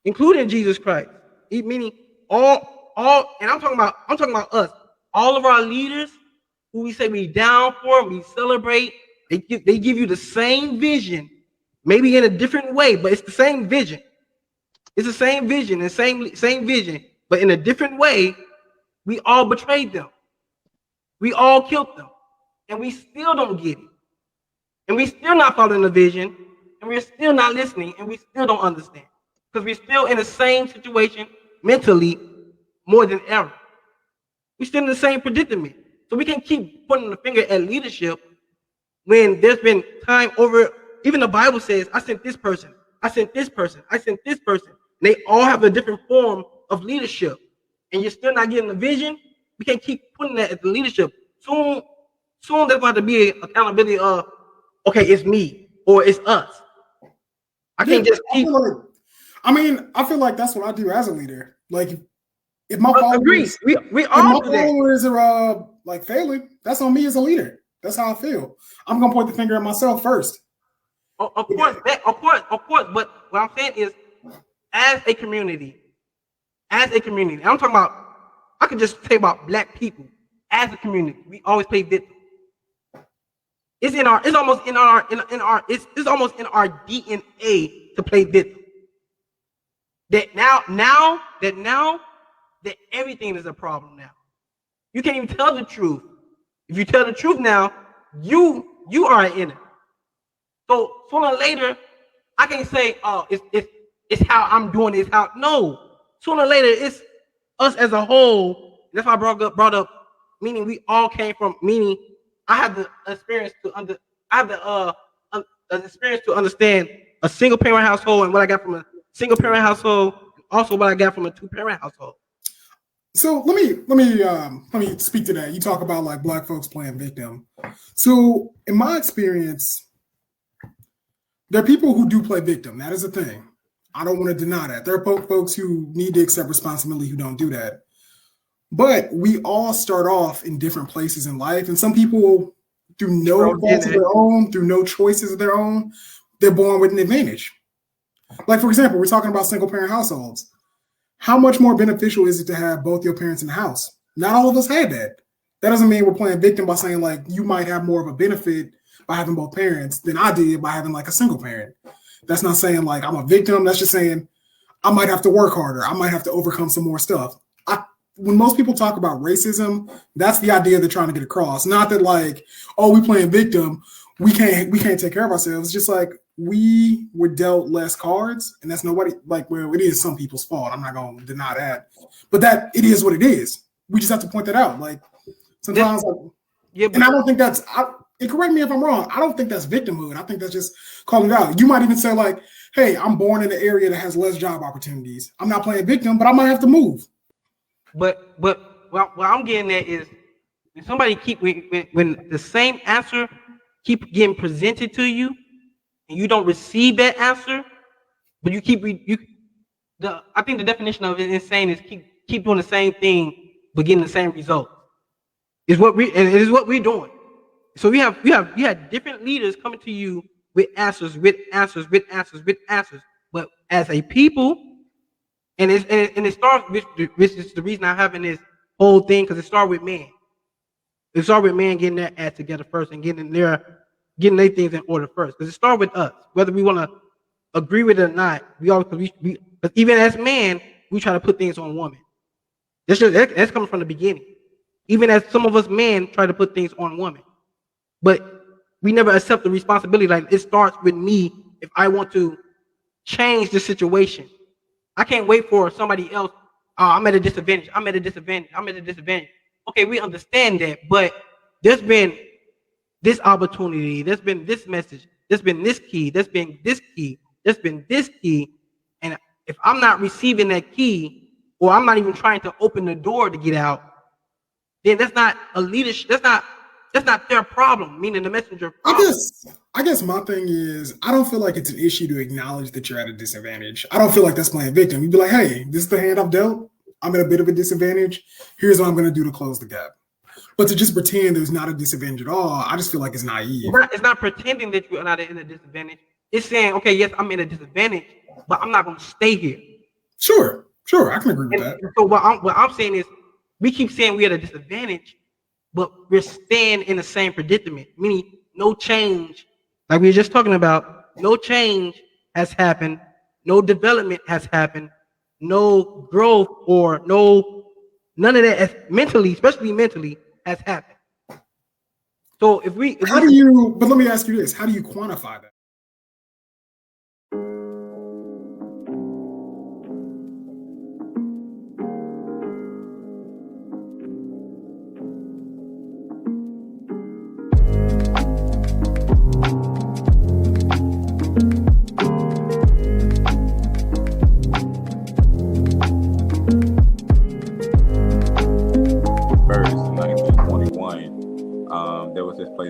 Including Jesus Christ. Meaning all, and I'm talking about us. All of our leaders who we say we down for, we celebrate, they give you the same vision, maybe in a different way, but it's the same vision. It's the same vision, the same vision, but in a different way. We all betrayed them. We all killed them. And we still don't get it. And we still not following the vision. And we're still not listening. And we still don't understand. Because we're still in the same situation mentally more than ever. We're still in the same predicament. So we can't keep pointing the finger at leadership when there's been time over. Even the Bible says, I sent this person. I sent this person. I sent this person. And they all have a different form of leadership. And you're still not getting the vision. We can't keep putting that at the leadership. Soon there's going to be accountability of, okay, it's me or it's us. I can't just keep. I feel like that's what I do as a leader. Like, if my followers, we all do that. Followers are like failing, that's on me as a leader. That's how I feel. I'm gonna point the finger at myself first. Of course. But what I'm saying is, as a community, I'm talking about. I could just say about black people as a community. We always play victim. It's almost in our DNA to play victim. That now that everything is a problem now. You can't even tell the truth. If you tell the truth now, you are an enemy. So sooner or later, I can't say, oh, it's how I'm doing it. No. Sooner or later, it's us as a whole. That's why I brought up, meaning we all came from, meaning I have the experience to understand a single parent household and what I got from a single parent household, and also what I got from a 2-parent household. So let me speak to that. You talk about like black folks playing victim. So in my experience, there are people who do play victim. That is a thing. I don't want to deny that. There are folks who need to accept responsibility who don't do that. But we all start off in different places in life. And some people, through no fault of their own, through no choices of their own, they're born with an advantage. Like, for example, we're talking about single parent households. How much more beneficial is it to have both your parents in the house? Not all of us had that. That doesn't mean we're playing victim by saying, like, you might have more of a benefit by having both parents than I did by having, like, a single parent. That's not saying, like, I'm a victim. That's just saying I might have to work harder. I might have to overcome some more stuff. When most people talk about racism, that's the idea they're trying to get across. Not that, like, oh, we playing victim. We can't take care of ourselves. It's just like we were dealt less cards, and that's nobody, like, well, it is some people's fault. I'm not going to deny that. But that it is what it is. We just have to point that out. Like, sometimes, and I don't think that's, and correct me if I'm wrong, I don't think that's victimhood. I think that's just calling it out. You might even say, like, hey, I'm born in an area that has less job opportunities. I'm not playing victim, but I might have to move. But what I'm getting at is when somebody when the same answer keep getting presented to you and you don't receive that answer, but you I think the definition of it insane is keep doing the same thing but getting the same result. It is what we're doing. So we had different leaders coming to you with answers, with answers, with answers, with answers. But as a people, and it starts with which is the reason I'm having this whole thing, because it started with man. It started with man getting their act together first and getting their things in order first. Because it started with us, whether we want to agree with it or not. But even as man, we try to put things on woman. That's coming from the beginning. Even as some of us men try to put things on women, but we never accept the responsibility. Like, it starts with me. If I want to change the situation, I can't wait for somebody else. I'm at a disadvantage. I'm at a disadvantage. I'm at a disadvantage. Okay, we understand that, but there's been this opportunity. There's been this message. There's been this key. There's been this key. There's been this key. And if I'm not receiving that key, or I'm not even trying to open the door to get out, then that's not a leadership. That's not their problem. Meaning the messenger problem. I guess my thing is, I don't feel like it's an issue to acknowledge that you're at a disadvantage. I don't feel like that's playing victim. You'd be like, hey, this is the hand I've dealt. I'm at a bit of a disadvantage. Here's what I'm going to do to close the gap. But to just pretend there's not a disadvantage at all, I just feel like it's naive. It's not pretending that you're not in a disadvantage. It's saying, okay, yes, I'm in a disadvantage, but I'm not going to stay here. Sure, I can agree with that. So what I'm saying is, we keep saying we're at a disadvantage, but we're staying in the same predicament, meaning no change. Like we were just talking about, no change has happened, no development has happened, no growth or none of that mentally, especially mentally, has happened. So but let me ask you this, how do you quantify that?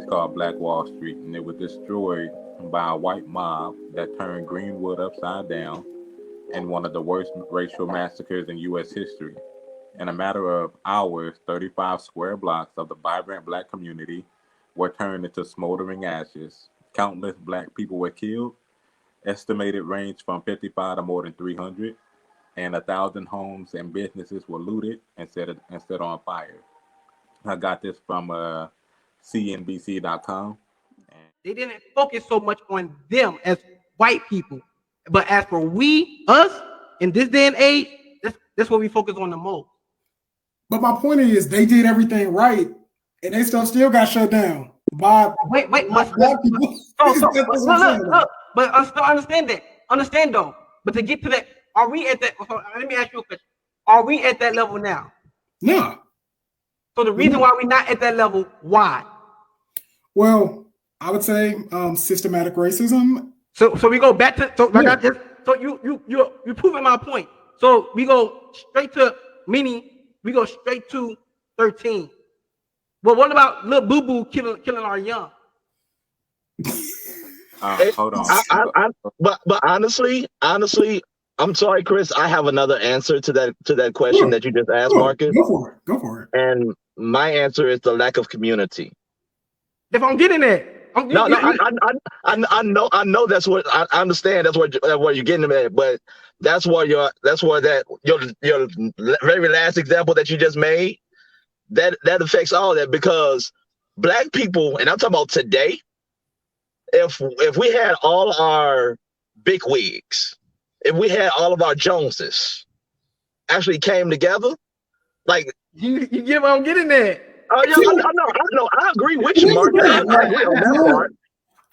Called Black Wall Street, and it was destroyed by a white mob that turned Greenwood upside down in one of the worst racial massacres in U.S. history. In a matter of hours, 35 square blocks of the vibrant black community were turned into smoldering ashes. Countless black people were killed, estimated range from 55 to more than 300, and 1,000 homes and businesses were looted and set on fire. I got this from CNBC.com. They didn't focus so much on them as white people, but as for us in this day and age, that's what we focus on the most. But my point is, they did everything right, and they still got shut down by black people. But understand though. But to get to that, are we at that? Let me ask you a question: are we at that level now? No. So the reason why we're not at that level, why? Well, I would say systematic racism. So we go back to you're proving my point. So we go straight to 13. But what about little boo boo killing our young? Hold on. But honestly, I'm sorry, Chris. I have another answer to that question that you just asked, Marcus. Go for it. And my answer is the lack of community. If I'm getting it, I know that's what I understand. That's what you're getting at. But that's why your very last example that you just made, that affects all that, because black people, and I'm talking about today, if we had all our big wigs, if we had all of our Joneses actually came together, like you get what I'm getting at. I know. I agree with you, Mark.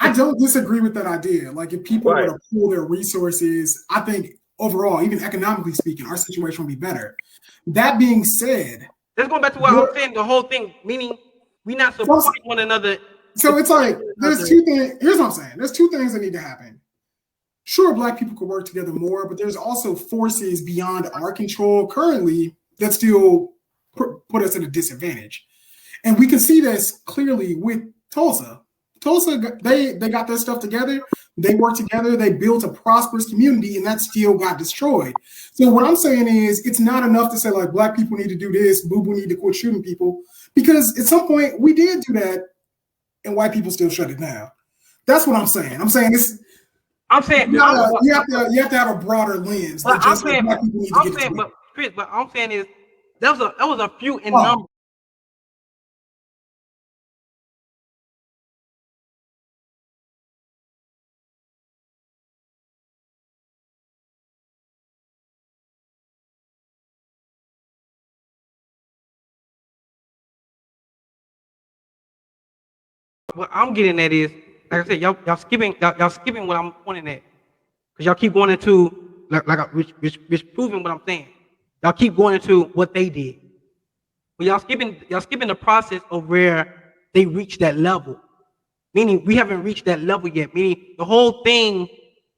I don't disagree with that idea. Like, if people were to pool their resources, I think overall, even economically speaking, our situation would be better. That being said, let's go back to what I'm saying. The whole thing, meaning we not supporting one another. So it's like there's two things. Here's what I'm saying. There's two things that need to happen. sure, Black people could work together more, but there's also forces beyond our control currently that still put us at a disadvantage. And we can see this clearly with Tulsa. Tulsa, they got their stuff together. They worked together. They built a prosperous community, and that still got destroyed. So what I'm saying is, it's not enough to say like Black people need to do this, boo-boo need to quit shooting people, because at some point we did do that, and white people still shut it down. That's what I'm saying. I'm saying this. I'm saying you have to have a broader lens. But I'm saying, but I'm saying is that was a few in number. What I'm getting at is, like I said, y'all skipping what I'm pointing at, because y'all keep going into which proving what I'm saying. Y'all keep going into what they did, but y'all skipping the process of where they reached that level. Meaning we haven't reached that level yet. Meaning the whole thing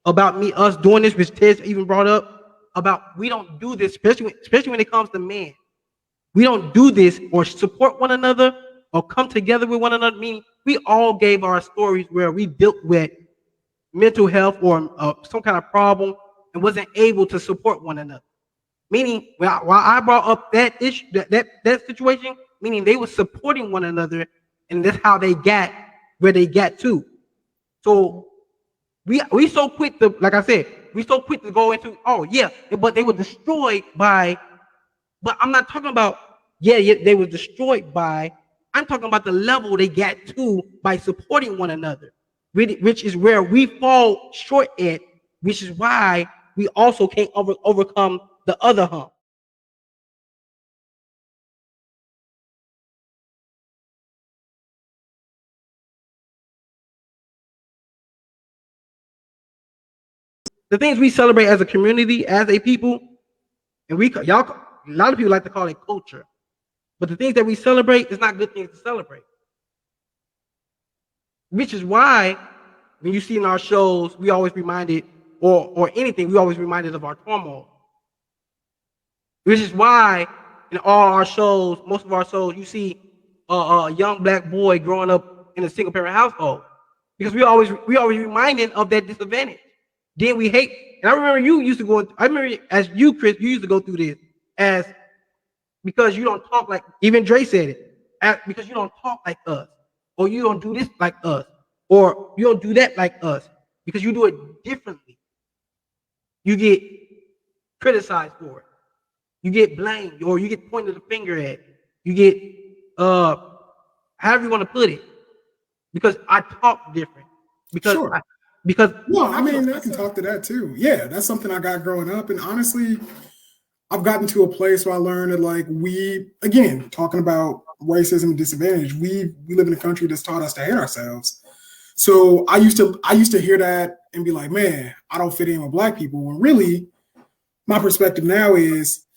about us doing this, which Ted even brought up, about we don't do this, especially when it comes to men. We don't do this or support one another or come together with one another. Meaning we all gave our stories where we dealt with mental health or some kind of problem and wasn't able to support one another. Meaning, while I brought up that issue, that situation, meaning they were supporting one another, and that's how they got where they got to. So we so quick to, like I said, we so quick to go into, oh yeah, but they were destroyed by. But I'm not talking about they were destroyed by. I'm talking about the level they got to by supporting one another, which is where we fall short at, which is why we also can't overcome the other hump. The things we celebrate as a community, as a people, and a lot of people like to call it culture, but the things that we celebrate is not good things to celebrate. Which is why when you see in our shows, we always reminded, or anything, we always reminded of our turmoil. Which is why in all our shows, most of our shows, you see a young Black boy growing up in a single parent household, because we always reminded of that disadvantage. Then we hate, and I remember you used to go. I remember as you, Chris, you used to go through this as because you don't talk like, even Dre said it, because you don't talk like us, or you don't do this like us, or you don't do that like us, because you do it differently. You get criticized for it. You get blamed, or you get pointed the finger at. You get however you want to put it, because I talk different. Because sure. I mean, I can talk to that too. Yeah, that's something I got growing up, and honestly, I've gotten to a place where I learned that, like, we, again, talking about racism and disadvantage, we live in a country that's taught us to hate ourselves. So I used to hear that and be like, man, I don't fit in with Black people. When really, my perspective now is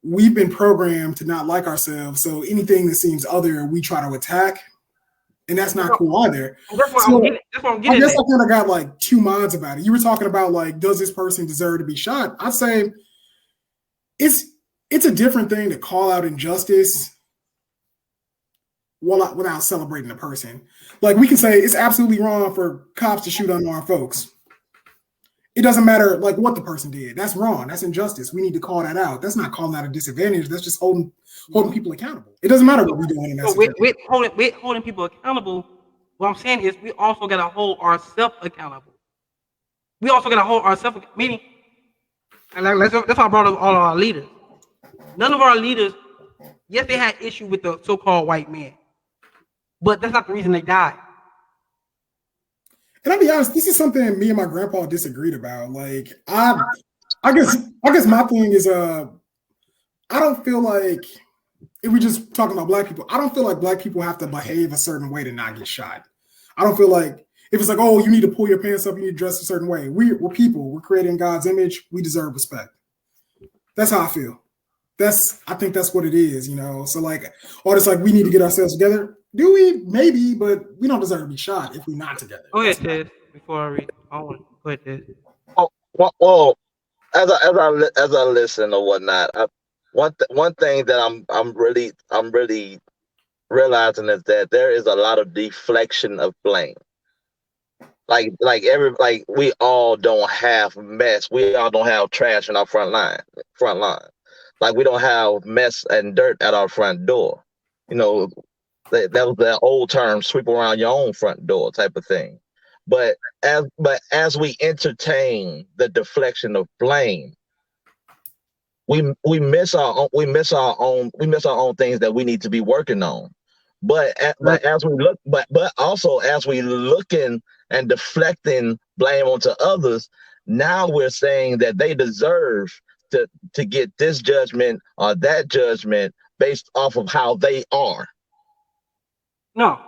we've been programmed to not like ourselves. So anything that seems other, we try to attack. And that's not cool either. That's what I'm getting I guess I kind of got like two minds about it. You were talking about, like, does this person deserve to be shot? I'd say it's a different thing to call out injustice without celebrating the person. Like, we can say it's absolutely wrong for cops to shoot unarmed folks. It doesn't matter like what the person did. That's wrong. That's injustice. We need to call that out. That's not calling out a disadvantage. That's just holding people accountable. It doesn't matter what we're doing in that situation. With holding people accountable, what I'm saying is we also got to hold ourselves accountable. We also got to hold ourselves, meaning, and that's why I brought up all of our leaders. None of our leaders, yes, they had issue with the so-called white man, but that's not the reason they died. And I'll be honest, this is something me and my grandpa disagreed about. Like, I guess my thing is, I don't feel like, if we're just talking about Black people, I don't feel like Black people have to behave a certain way to not get shot. I don't feel like, if it's like, oh, you need to pull your pants up, you need to dress a certain way. We're people. We're created in God's image. We deserve respect. That's how I feel. I think that's what it is, you know? So, like, all this, like, we need to get ourselves together. Do we? Maybe, but we don't deserve to be shot if we're not together. Go ahead, Ted, before I read. Go ahead, Ted. Well, as I listen or whatnot, one thing that I'm really realizing is that there is a lot of deflection of blame. Like we all don't have mess. We all don't have trash in our front line. Like we don't have mess and dirt at our front door. You know, that was that old term, sweep around your own front door type of thing. But as we entertain the deflection of blame, we miss our own things that we need to be working on. Right. But also as we looking and deflecting blame onto others, now we're saying that they deserve to get this judgment or that judgment based off of how they are. No,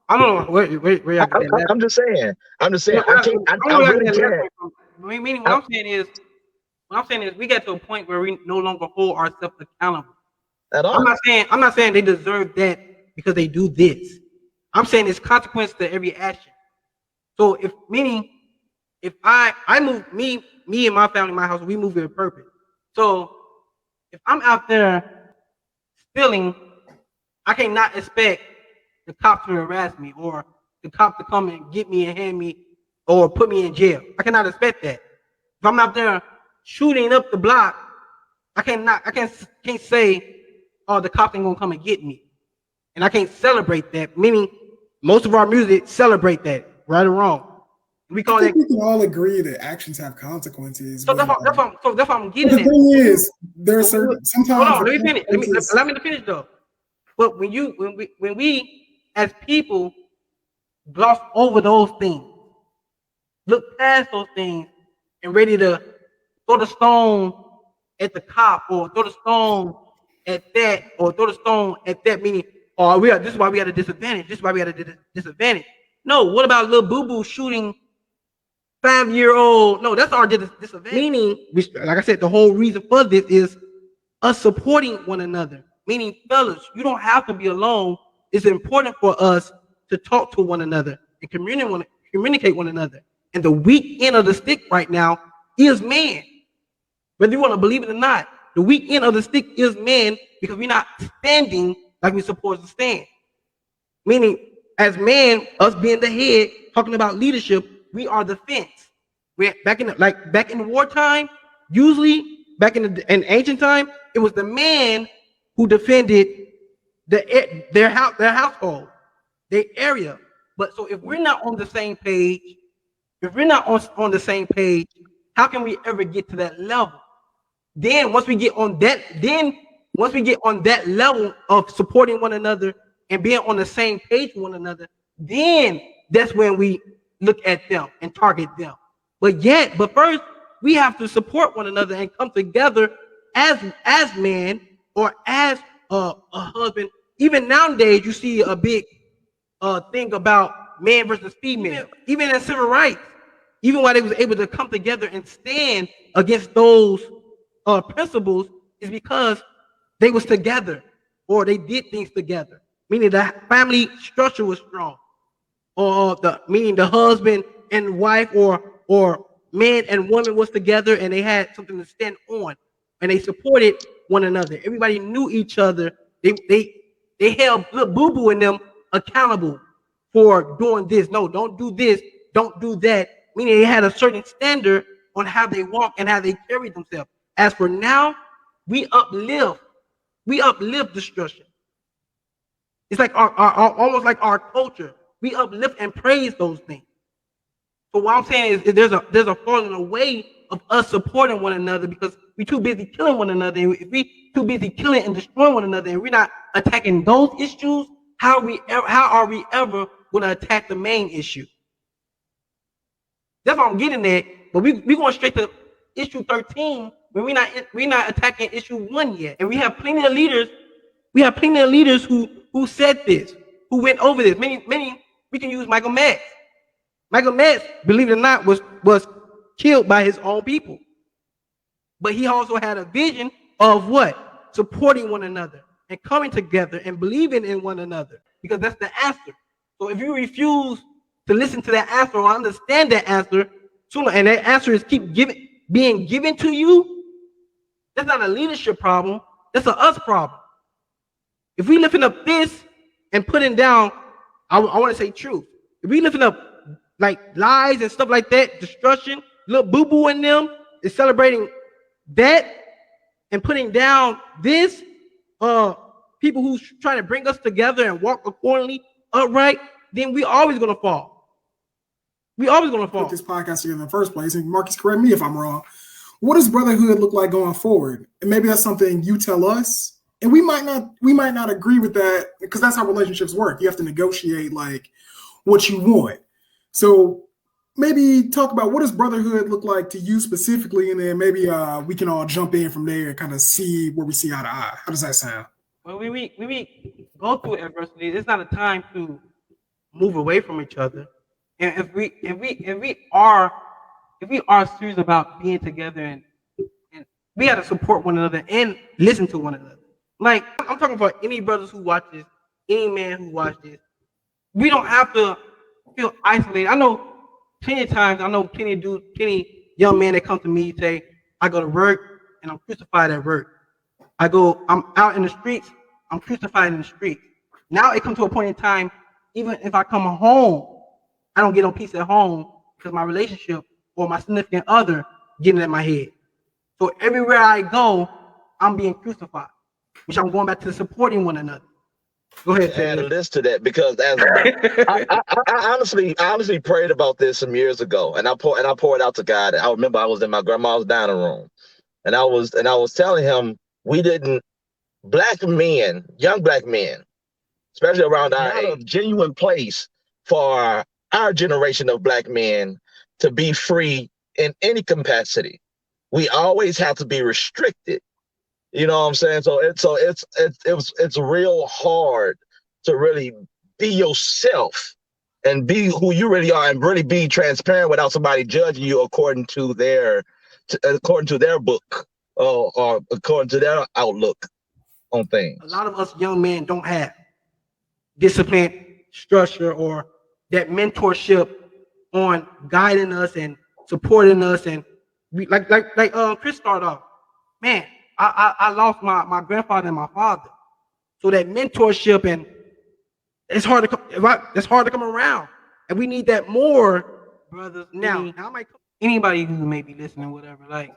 I don't know where y'all get that last. I'm just saying. I'm just saying. No, I don't I know where y'all really get that last can't. one from. Meaning, I, what I'm saying is, we get to a point where we no longer hold ourselves accountable. at I'm all. not saying they deserve that because they do this. I'm saying it's consequence to every action. So if I move me and my family, my house, we move with a purpose. So if I'm out there stealing, I cannot expect the cops to harass me or the cops to come and get me and hand me or put me in jail. I cannot expect that. If I'm out there shooting up the block, I can't say, oh, the cops ain't gonna come and get me. And I can't celebrate that. Meaning most of our music celebrate that, right or wrong. We I call think it. we can all agree that actions have consequences. So But that's what I'm but getting the at. thing is, there are So certain hold sometimes on, the let me finish. consequences. Allow me to finish though. But when we as people gloss over those things, look past those things, and ready to throw the stone at the cop or throw the stone at that or throw the stone at that, meaning, oh, this is why we had a disadvantage. This is why we had a disadvantage. No, what about little boo boo shooting 5-year-old? No, that's our disadvantage. Meaning, like I said, the whole reason for this is us supporting one another. Meaning, fellas, you don't have to be alone. It's important for us to talk to one another and communicate one another. And the weak end of the stick right now is man. Whether you want to believe it or not, the weak end of the stick is man because we're not standing like we're supposed to stand. Meaning, as man, us being the head, talking about leadership, we are the fence. We're back in wartime. Usually, back in ancient time, it was the man who defended their household, their area. But so if we're not on the same page, if we're not on the same page, how can we ever get to that level? Then once we get on that level of supporting one another and being on the same page with one another, then that's when we look at them and target them. But first, we have to support one another and come together as man or as a husband. Even nowadays, you see a big thing about man versus female. Even in civil rights, even while they was able to come together and stand against those principles, is because they was together or they did things together. Meaning the family structure was strong, or meaning the husband and wife or man and woman was together and they had something to stand on and they supported one another. Everybody knew each other. They held little boo boo in them accountable for doing this. No, don't do this. Don't do that. Meaning they had a certain standard on how they walk and how they carry themselves. As for now, we uplift. We uplift destruction. It's like our almost like our culture. We uplift and praise those things. So what I'm saying is there's a falling away of us supporting one another because we're too busy killing one another. And if we too busy killing and destroying one another, and we're not attacking those issues, how are we ever going to attack the main issue? That's what I'm getting at. But we going straight to issue 13 when we're not attacking issue 1 yet. And we have plenty of leaders. We have plenty of leaders who said this, who went over this. Many we can use Michael Metz. Michael Metz, believe it or not, was killed by his own people. But he also had a vision of what? Supporting one another and coming together and believing in one another, because that's the answer. So if you refuse to listen to that answer or understand that answer, sooner, and that answer is being given to you, that's not a leadership problem. That's a us problem. If we lifting up this and putting down, I want to say truth. If we lifting up like lies and stuff like that, destruction, little boo boo in them is celebrating that and putting down this, people who's trying to bring us together and walk accordingly, upright, then we always gonna fall. We always gonna fall. Put this podcast together in the first place, and Marcus, correct me if I'm wrong. What does brotherhood look like going forward? And maybe that's something you tell us. And we might not agree with that, because that's how relationships work. You have to negotiate like what you want. So maybe talk about what does brotherhood look like to you specifically, and then maybe we can all jump in from there and kind of see where we see eye to eye. How does that sound? When we go through adversity, it's not a time to move away from each other. And if we are serious about being together, and we got to support one another and listen to one another. Like, I'm talking about any brothers who watch this, any man who watch this. We don't have to feel isolated. I know plenty of times, plenty young men that come to me say, I go to work and I'm crucified at work. I'm out in the streets, I'm crucified in the streets. Now it comes to a point in time, even if I come home, I don't get no peace at home because my relationship or my significant other getting in my head. So everywhere I go, I'm being crucified, which I'm going back to supporting one another. Go ahead. Add a list to that, because as I honestly prayed about this some years ago, and I poured out to God. I remember I was in my grandma's dining room, and I was telling him black men, young black men, especially around our age, a genuine place for our generation of black men to be free in any capacity. We always have to be restricted. You know what I'm saying? So it's real hard to really be yourself and be who you really are, and really be transparent without somebody judging you according to their book, or according to their outlook on things. A lot of us young men don't have discipline, structure, or that mentorship on guiding us and supporting us. And we like Chris started off, man. I lost my grandfather and my father, so that mentorship, and it's hard to come around, and we need that more, brothers. Now I might anybody who may be listening, whatever, like,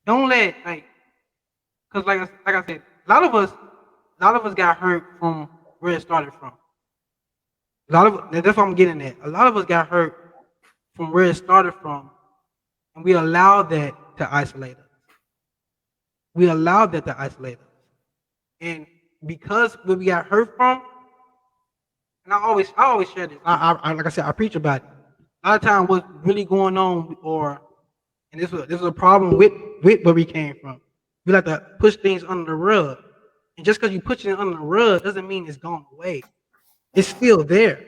don't let because like I said, a lot of us got hurt from where it started from. That's what I'm getting at. A lot of us got hurt from where it started from, and we allowed that to isolate us. We allowed that to isolate us. And because where we got hurt from, and I always share this. I like I said, I preach about it. A lot of times what's really going on, and this was a problem with where we came from. We like to push things under the rug. And just because you push it under the rug doesn't mean it's gone away. It's still there.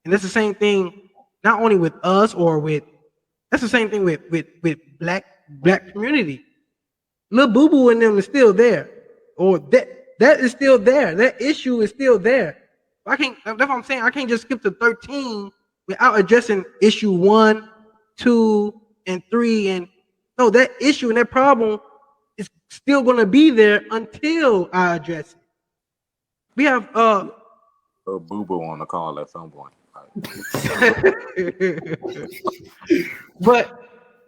And that's the same thing, not only with us that's the same thing with black community. Little boo boo in them is still there, or that is still there. That issue is still there. That's what I'm saying. I can't just skip to 13 without addressing issue 1, 2, and 3. And no, that issue and that problem is still going to be there until I address it. We have a boo boo on the call at some point. But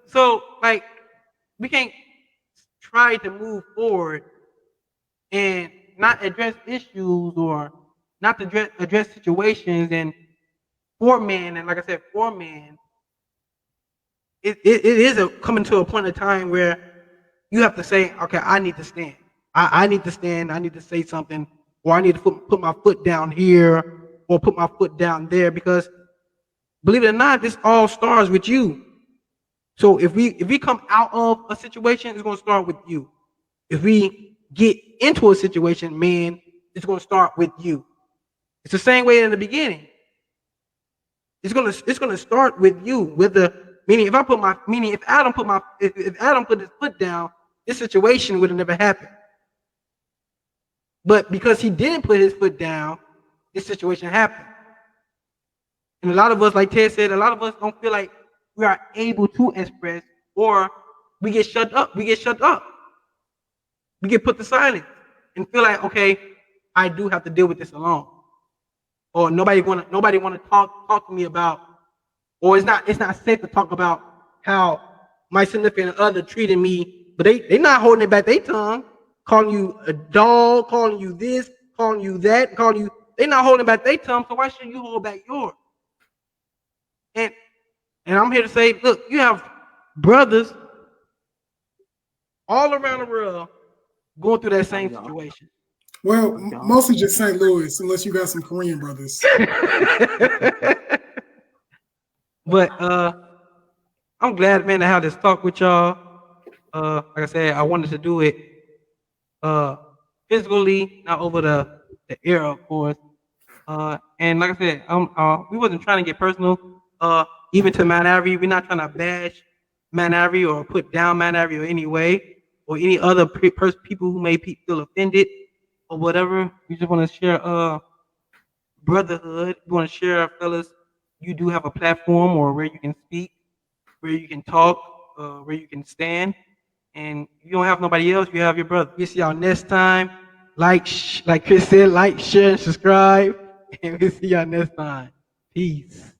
so we can't try to move forward and not address issues, or not to address situations. And for men, and like I said, for men, it is coming to a point in time where you have to say, okay, I need to stand. I need to stand. I need to say something, or I need to put my foot down here, or put my foot down there, because believe it or not, this all starts with you. So if we come out of a situation, it's going to start with you. If we get into a situation, man, it's going to start with you. It's the same way in the beginning. It's going to start with you. If Adam put his foot down, this situation would have never happened. But because he didn't put his foot down, this situation happened. And a lot of us, like Ted said, a lot of us don't feel like we are able to express, or we get shut up. We get shut up. We get put to silence and feel like, okay, I do have to deal with this alone, or nobody want to talk to me about, or it's not safe to talk about how my significant other treated me, but they not holding it back their tongue, calling you a dog, calling you this, calling you that, calling you. They not holding back their tongue, so why should you hold back yours? And and I'm here to say, look, you have brothers all around the world going through that same situation. Well, mostly just St. Louis, unless you got some Korean brothers. But I'm glad, man, to have this talk with y'all. Like I said, I wanted to do it uh physically, not over the air, of course. And like I said, we wasn't trying to get personal. Even to Man Avery, we're not trying to bash Man Avery or put down Man Avery or any way, or any other people who may feel offended or whatever. We just want to share brotherhood. We want to share, fellas. You do have a platform or where you can speak, where you can talk, where you can stand, and you don't have nobody else. You have your brother. We see y'all next time. Like Chris said, like, share, and subscribe, and we'll see y'all next time. Peace.